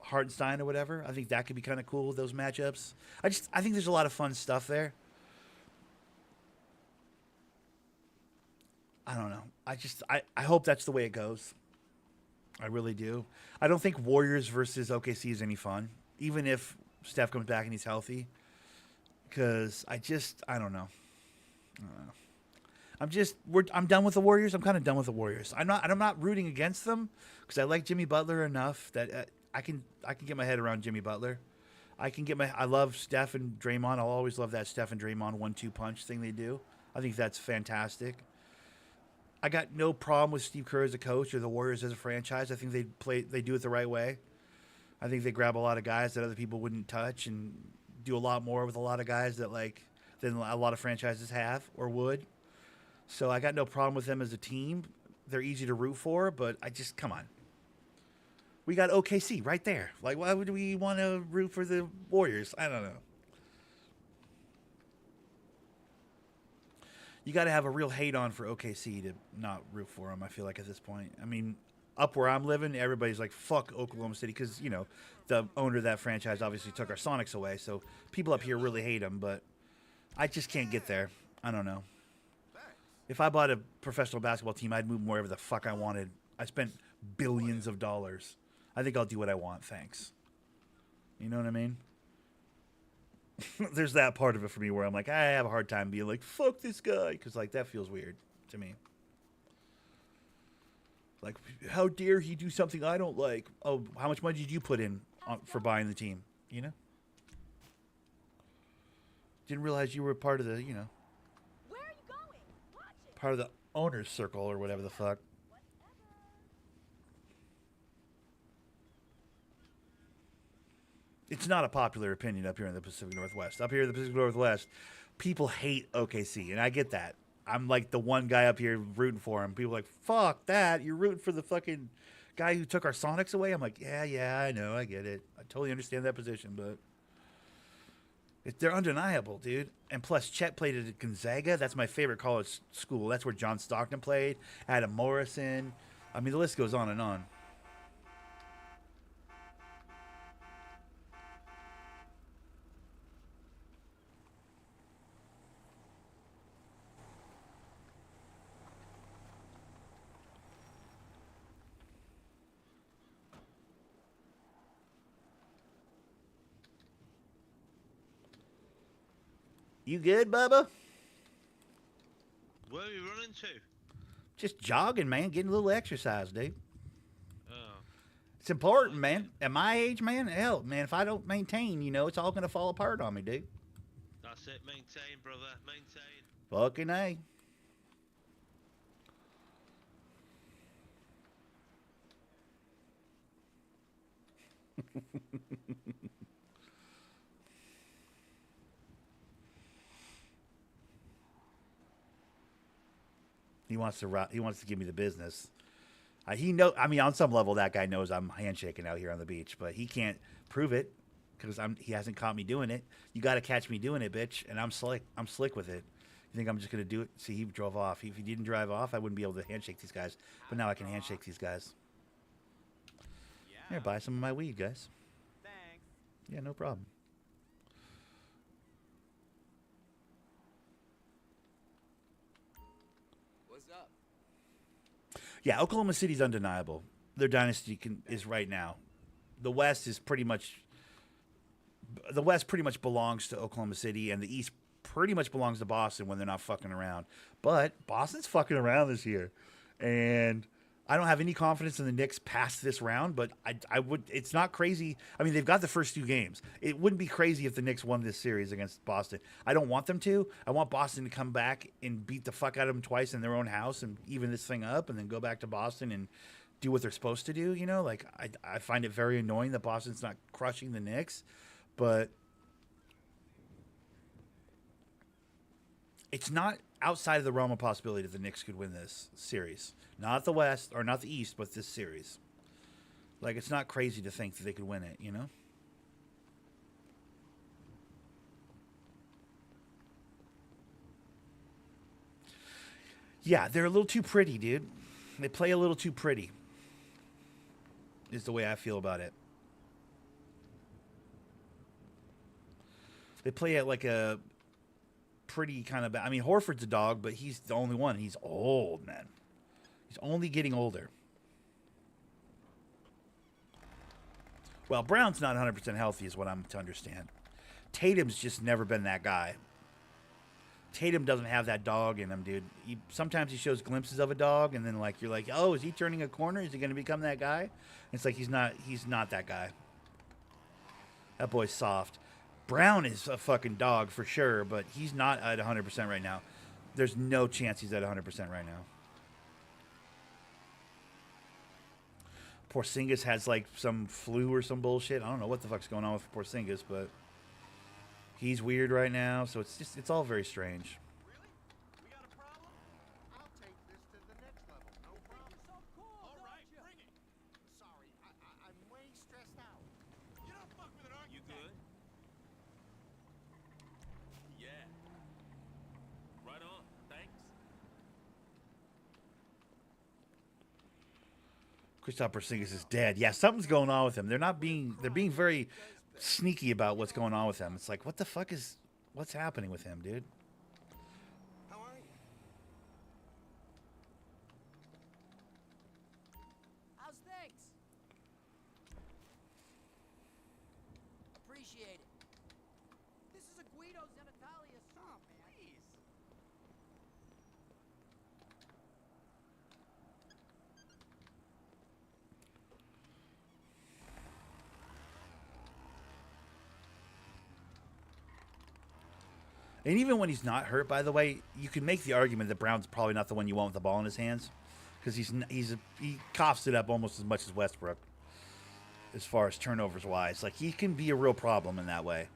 Hartenstein or whatever. I think that could be kind of cool, those matchups. I think there's a lot of fun stuff there. I don't know. I hope that's the way it goes. I really do. I don't think Warriors versus OKC is any fun, even if Steph comes back and he's healthy. Because I don't know. I'm done with the Warriors. I'm kind of done with the Warriors. I'm not rooting against them because I like Jimmy Butler enough that I can get my head around Jimmy Butler. I love Steph and Draymond. I'll always love that Steph and Draymond 1-2 punch thing they do. I think that's fantastic. I got no problem with Steve Kerr as a coach or the Warriors as a franchise. I think they do it the right way. I think they grab a lot of guys that other people wouldn't touch and do a lot more with a lot of guys than a lot of franchises have or would. So I got no problem with them as a team. They're easy to root for, but come on. We got OKC right there. Like, why would we want to root for the Warriors? I don't know. You got to have a real hate on for OKC to not root for them, I feel like, at this point. I mean, up where I'm living, everybody's like, fuck Oklahoma City, because, the owner of that franchise obviously took our Sonics away, so people up here really hate them, but I just can't get there. I don't know. If I bought a professional basketball team, I'd move wherever the fuck I wanted. I spent billions of dollars. I think I'll do what I want, thanks. You know what I mean? There's that part of it for me where I'm like, I have a hard time being like, fuck this guy, because like that feels weird to me. Like, how dare he do something I don't like? Oh, how much money did you put in for buying the team? Didn't realize you were part of the, Where are you going? Watch it. part of the owner's circle or whatever the fuck. It's not a popular opinion up here in the Pacific Northwest. Up here in the Pacific Northwest, people hate OKC, and I get that. I'm like the one guy up here rooting for him. People are like, fuck that. You're rooting for the fucking guy who took our Sonics away? I'm like, yeah, I know. I get it. I totally understand that position, but they're undeniable, dude. And plus, Chet played at Gonzaga. That's my favorite college school. That's where John Stockton played. Adam Morrison. I mean, the list goes on and on. You good, Bubba? Where are you running to? Just jogging, man. Getting a little exercise, dude. Oh. It's important, man. At my age, man, hell, man, if I don't maintain, it's all going to fall apart on me, dude. That's it. Maintain, brother. Maintain. Fucking A. He wants to give me the business. I mean, on some level, that guy knows I'm handshaking out here on the beach, but he can't prove it because he hasn't caught me doing it. You got to catch me doing it, bitch, and I'm slick. I'm slick with it. You think I'm just gonna do it? See, he drove off. If he didn't drive off, I wouldn't be able to handshake these guys. But now I can handshake these guys. Here, buy some of my weed, guys. Thanks. Yeah, no problem. What's up? Yeah, Oklahoma City's undeniable. Their dynasty is right now. The West pretty much belongs to Oklahoma City, and the East pretty much belongs to Boston when they're not fucking around. But Boston's fucking around this year, and I don't have any confidence in the Knicks past this round. But I would. It's not crazy. I mean, they've got the first 2 games. It wouldn't be crazy if the Knicks won this series against Boston. I don't want them to. I want Boston to come back and beat the fuck out of them twice in their own house and even this thing up, and then go back to Boston and do what they're supposed to do. Like I find it very annoying that Boston's not crushing the Knicks, but it's not outside of the realm of possibility that the Knicks could win this series. Not the West or not the East, but this series. Like, it's not crazy to think that they could win it, you know? Yeah, they're a little too pretty, dude. They play a little too pretty, is the way I feel about it. They play it like a pretty kind of... I mean, Horford's a dog, but he's the only one. He's old, man. He's only getting older. Well, Brown's not 100% healthy is what I'm to understand. Tatum's just never been that guy. Tatum doesn't have that dog in him, dude. Sometimes he shows glimpses of a dog, and then like you're like, oh, is he turning a corner? Is he going to become that guy? And it's like he's not that guy. That boy's soft. Brown is a fucking dog for sure, but he's not at 100% right now. There's no chance he's at 100% right now. Porzingis has like some flu or some bullshit. I don't know what the fuck's going on with Porzingis, but he's weird right now, so it's all very strange. Really? We got a problem? I'll take this to the next level. No problem. So cool, All don't right, you? bring it. Sorry, I'm way stressed out. You don't fuck with an architect. You good? Yeah. Right on. Thanks. Kristaps Porzingis is dead. Yeah, something's going on with him. They're being very sneaky about what's going on with him. It's like, what's happening with him, dude? How are you? How's things? Appreciate it. This is a Guido Zenitalia song, man. Please. And even when he's not hurt, by the way, you can make the argument that Brown's probably not the one you want with the ball in his hands, because he coughs it up almost as much as Westbrook, as far as turnovers wise. Like, he can be a real problem in that way,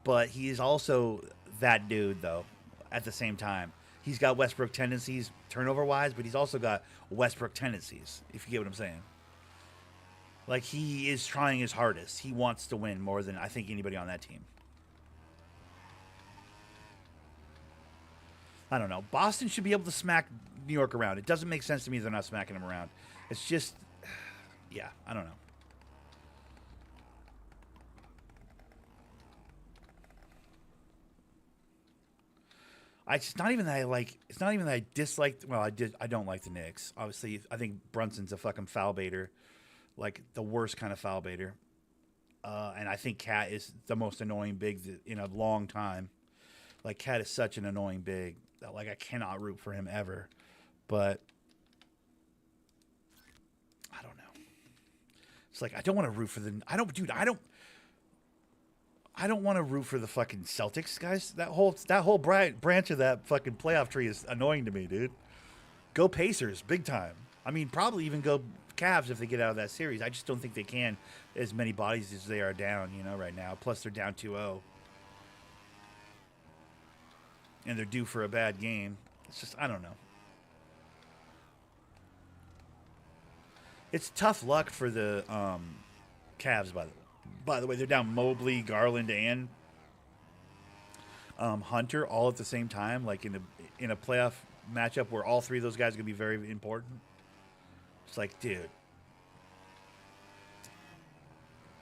but he is also that dude though. At the same time, he's got Westbrook tendencies turnover wise, but he's also got Westbrook tendencies. If you get what I'm saying. Like, he is trying his hardest. He wants to win more than I think anybody on that team. I don't know. Boston should be able to smack New York around. It doesn't make sense to me they're not smacking them around. It's just, yeah, I don't know. It's not even that I like. It's not even that I dislike. Well, I don't like the Knicks. Obviously, I think Brunson's a fucking foul baiter, like the worst kind of foul baiter. And I think Cat is the most annoying big in a long time. Like, Cat is such an annoying big that, like, I cannot root for him ever. But I don't know. It's like, I don't want to root for the... I don't want to root for the fucking Celtics, guys. That whole branch of that fucking playoff tree is annoying to me, dude. Go Pacers, big time. I mean, probably even go Cavs if they get out of that series. I just don't think they can as many bodies as they are down, right now. Plus, they're down 2-0. And they're due for a bad game. It's just, I don't know. It's tough luck for the Cavs, by the way. They're down Mobley, Garland, and Hunter all at the same time, like in a playoff matchup where all three of those guys are going to be very important. It's like, dude,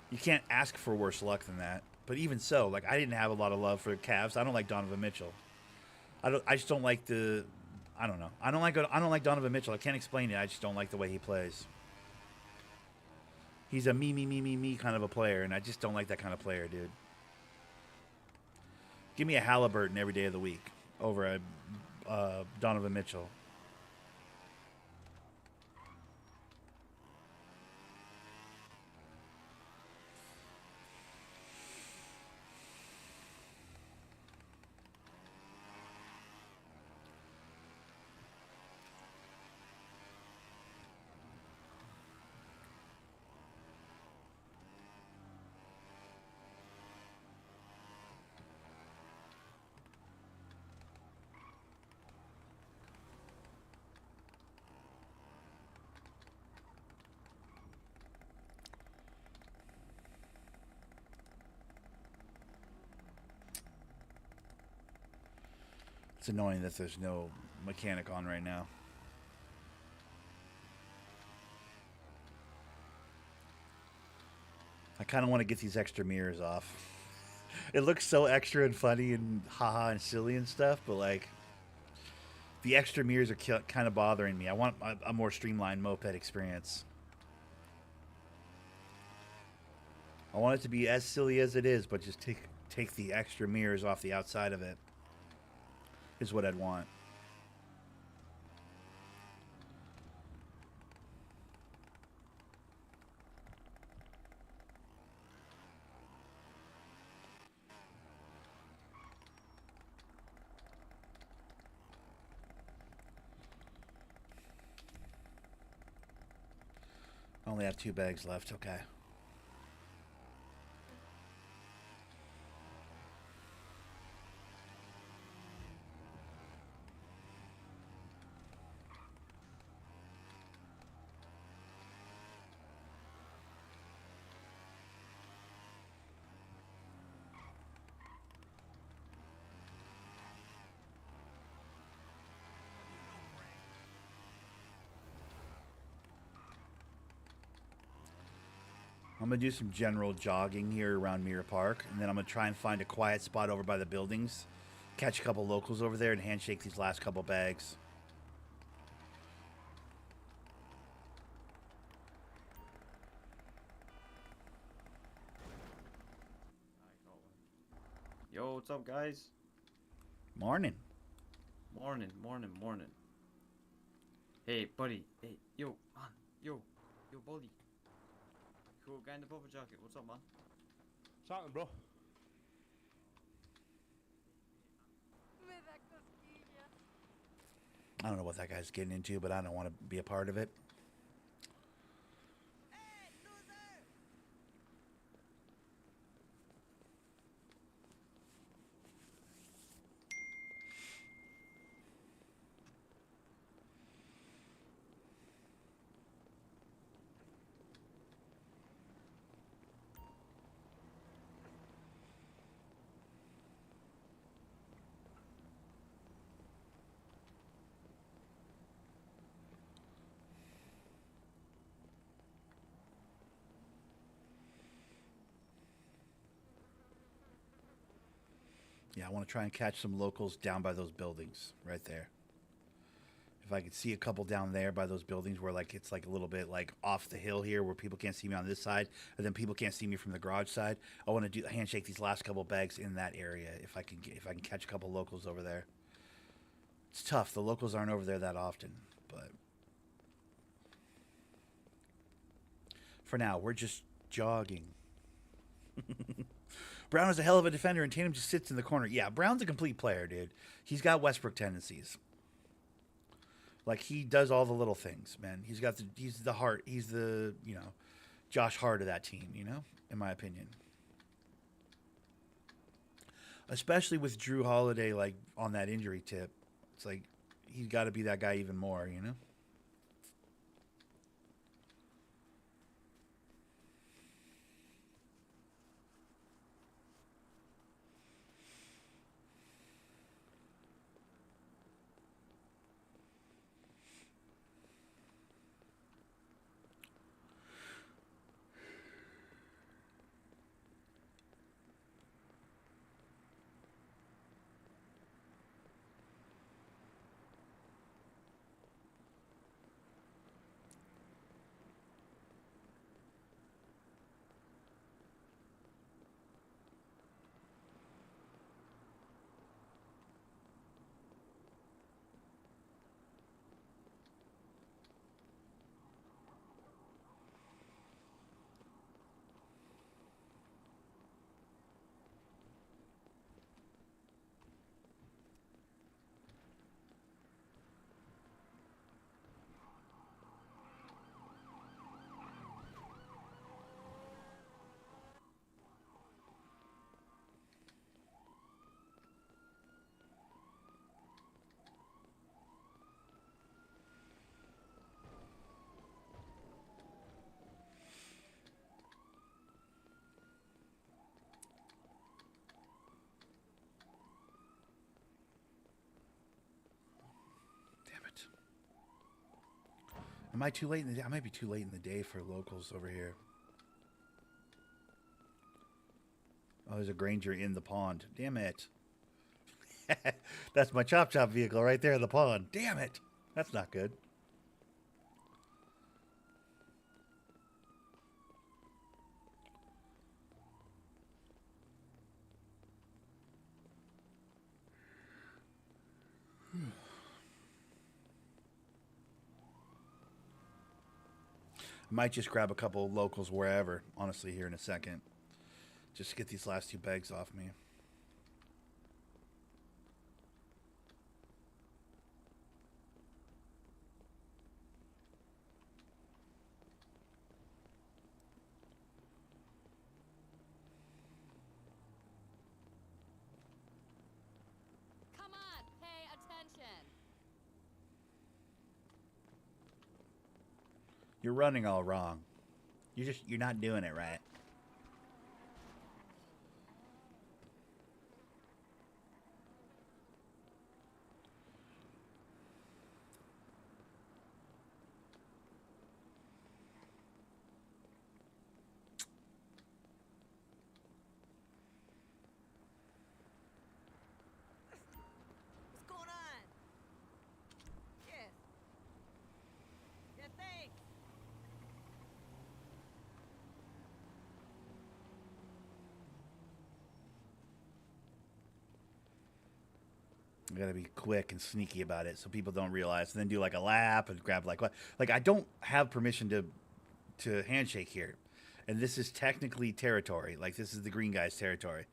you can't ask for worse luck than that. But even so, like, I didn't have a lot of love for the Cavs. I don't like Donovan Mitchell. I just don't like the... I don't know. I don't like Donovan Mitchell. I can't explain it. I just don't like the way he plays. He's a me kind of a player, and I just don't like that kind of player, dude. Give me a Halliburton every day of the week over a Donovan Mitchell. It's annoying that there's no mechanic on right now. I kind of want to get these extra mirrors off. It looks so extra and funny and haha and silly and stuff, but like the extra mirrors are kind of bothering me. I want a more streamlined moped experience. I want it to be as silly as it is, but just take the extra mirrors off the outside of it. Is what I'd want. I only have 2 bags left. Okay. I'm going to do some general jogging here around Mirror Park, and then I'm going to try and find a quiet spot over by the buildings, catch a couple locals over there, and handshake these last couple bags. Yo, what's up, guys? Morning. Morning. Hey, buddy. Hey, yo, man. Yo, buddy. Cool guy in the puffer jacket. What's up, man? Something, bro. Me da cosquillas. I don't know what that guy's getting into, but I don't want to be a part of it. Hey, loser! Yeah, I want to try and catch some locals down by those buildings right there. If I could see a couple down there by those buildings where like it's like a little bit like off the hill here where people can't see me on this side and then people can't see me from the garage side. I want to handshake these last couple bags in that area if I can catch a couple locals over there. It's tough. The locals aren't over there that often, but for now, we're just jogging. Brown is a hell of a defender, and Tatum just sits in the corner. Yeah, Brown's a complete player, dude. He's got Westbrook tendencies. Like, he does all the little things, man. He's the heart. He's the, Josh Hart of that team, in my opinion. Especially with Drew Holiday, like, on that injury tip. It's like, he's got to be that guy even more, Am I too late in the day? I might be too late in the day for locals over here. Oh, there's a Granger in the pond. Damn it. That's my Chop Chop vehicle right there in the pond. Damn it. That's not good. Might just grab a couple of locals wherever, honestly, here in a second. Just to get these last 2 bags off me. Come on, pay attention. You're running all wrong. You're not doing it right. What's going on? Yes. Yeah, thanks. You gotta be quick and sneaky about it so people don't realize, and then do like a lap and grab like what? Like I don't have permission to handshake here, and this is technically territory. Like this is the green guy's territory.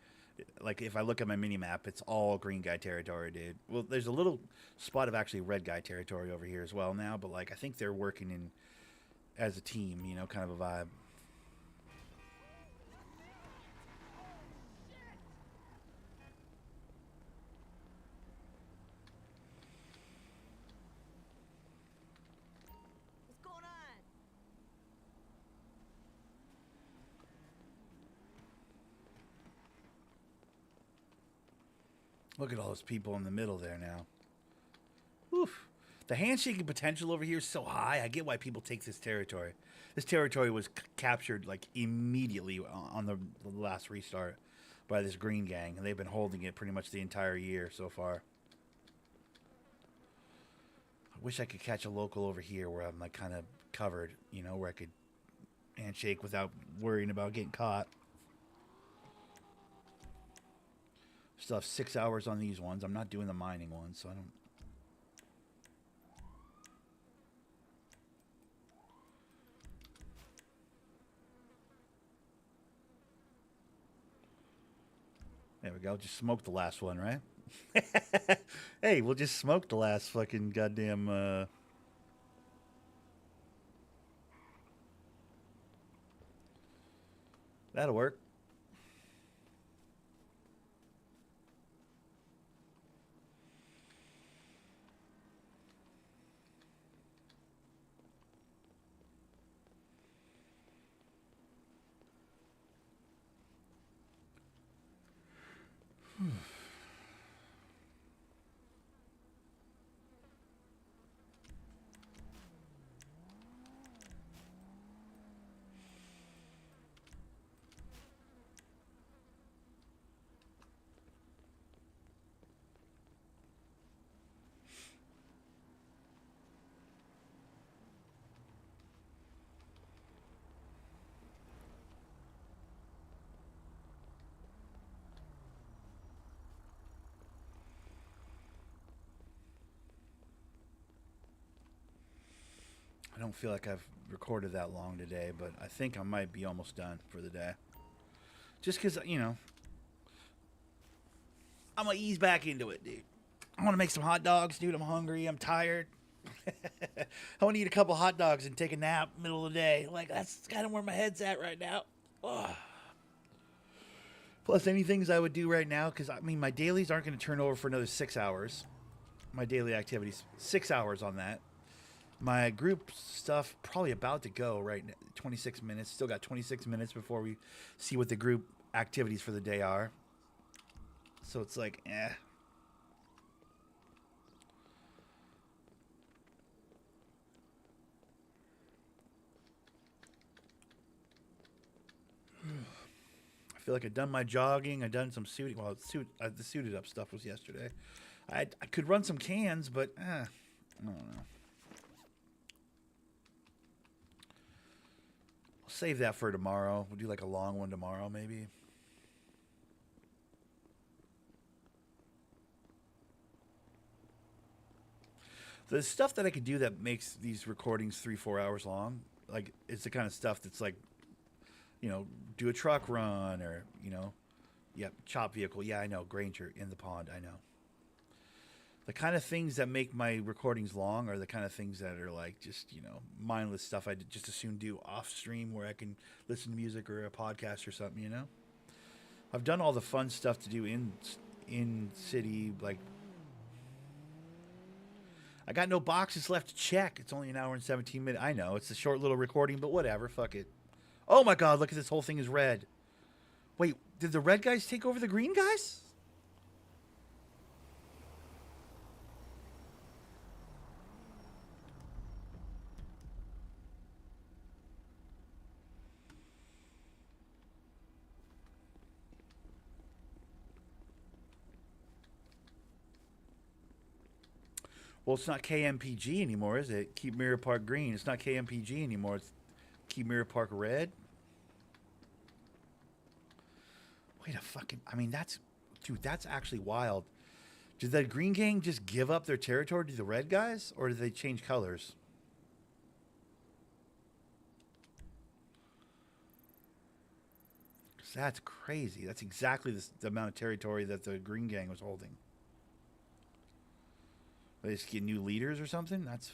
Like if I look at my mini map, it's all green guy territory, dude. Well, there's a little spot of actually red guy territory over here as well now, but like I think they're working in as a team, you know, kind of a vibe. What's going on? Look at all those people in the middle there now. Oof. The handshaking potential over here is so high. I get why people take this territory. This territory was captured like immediately on the last restart by this green gang, and they've been holding it pretty much the entire year so far. I wish I could catch a local over here where I'm like kind of covered, you know, where I could handshake without worrying about getting caught. Still have 6 hours on these ones. I'm not doing the mining ones, so I don't. There we go. Just smoke the last one, right? Hey, we'll just smoke the last fucking goddamn. That'll work. I don't feel like I've recorded that long today, but I think I might be almost done for the day. Just because, you know, I'm going to ease back into it, dude. I want to make some hot dogs, dude. I'm hungry. I'm tired. I want to eat a couple hot dogs and take a nap middle of the day. Like, that's kind of where my head's at right now. Ugh. Plus, any things I would do right now, because, I mean, my dailies aren't going to turn over for another 6 hours. My daily activities, 6 hours on that. My group stuff probably about to go right now. 26 minutes. Still got 26 minutes before we see what the group activities for the day are. So it's like, eh. feel like I've done my jogging. I've done some suiting. Well, the suited up stuff was yesterday. I could run some cans, but I don't know. I'll save that for tomorrow. We'll do like a long one tomorrow, maybe. The stuff that I could do that makes these recordings 3-4 hours long, like, it's the kind of stuff that's like, you know, do a truck run or, you know, chop vehicle. Yeah, I know. Granger in the pond. I know. The kind of things that make my recordings long are the kind of things that are like just, you know, mindless stuff I'd just as soon do off stream where I can listen to music or a podcast or something, you know? I've done all the fun stuff to do in city, like, I got no boxes left to check. It's only an hour and 17 minutes. I know, it's a short little recording, but whatever, fuck it. Oh my god, look at this whole thing is red. Wait, did the red guys take over the green guys? Well, it's not KMPG anymore, is it? Keep Mirror Park green. It's not KMPG anymore. It's Keep Mirror Park red. Wait a fucking... I mean, that's... Dude, that's actually wild. Did the Green Gang just give up their territory to the red guys? Or did they change colors? That's crazy. That's exactly the amount of territory that the Green Gang was holding. They just get new leaders or something? That's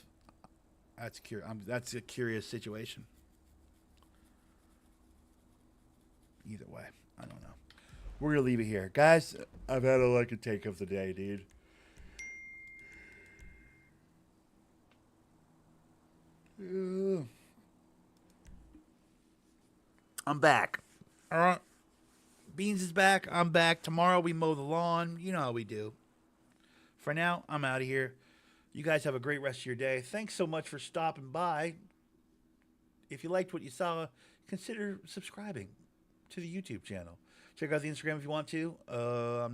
a curious situation. Either way, I don't know. We're gonna leave it here, guys. I've had a take of the day, dude. I'm back. All right. Beans is back. I'm back. Tomorrow we mow the lawn. You know how we do. For now, I'm out of here. You guys have a great rest of your day. Thanks so much for stopping by. If you liked what you saw, consider subscribing to the YouTube channel. Check out the Instagram if you want to. I'm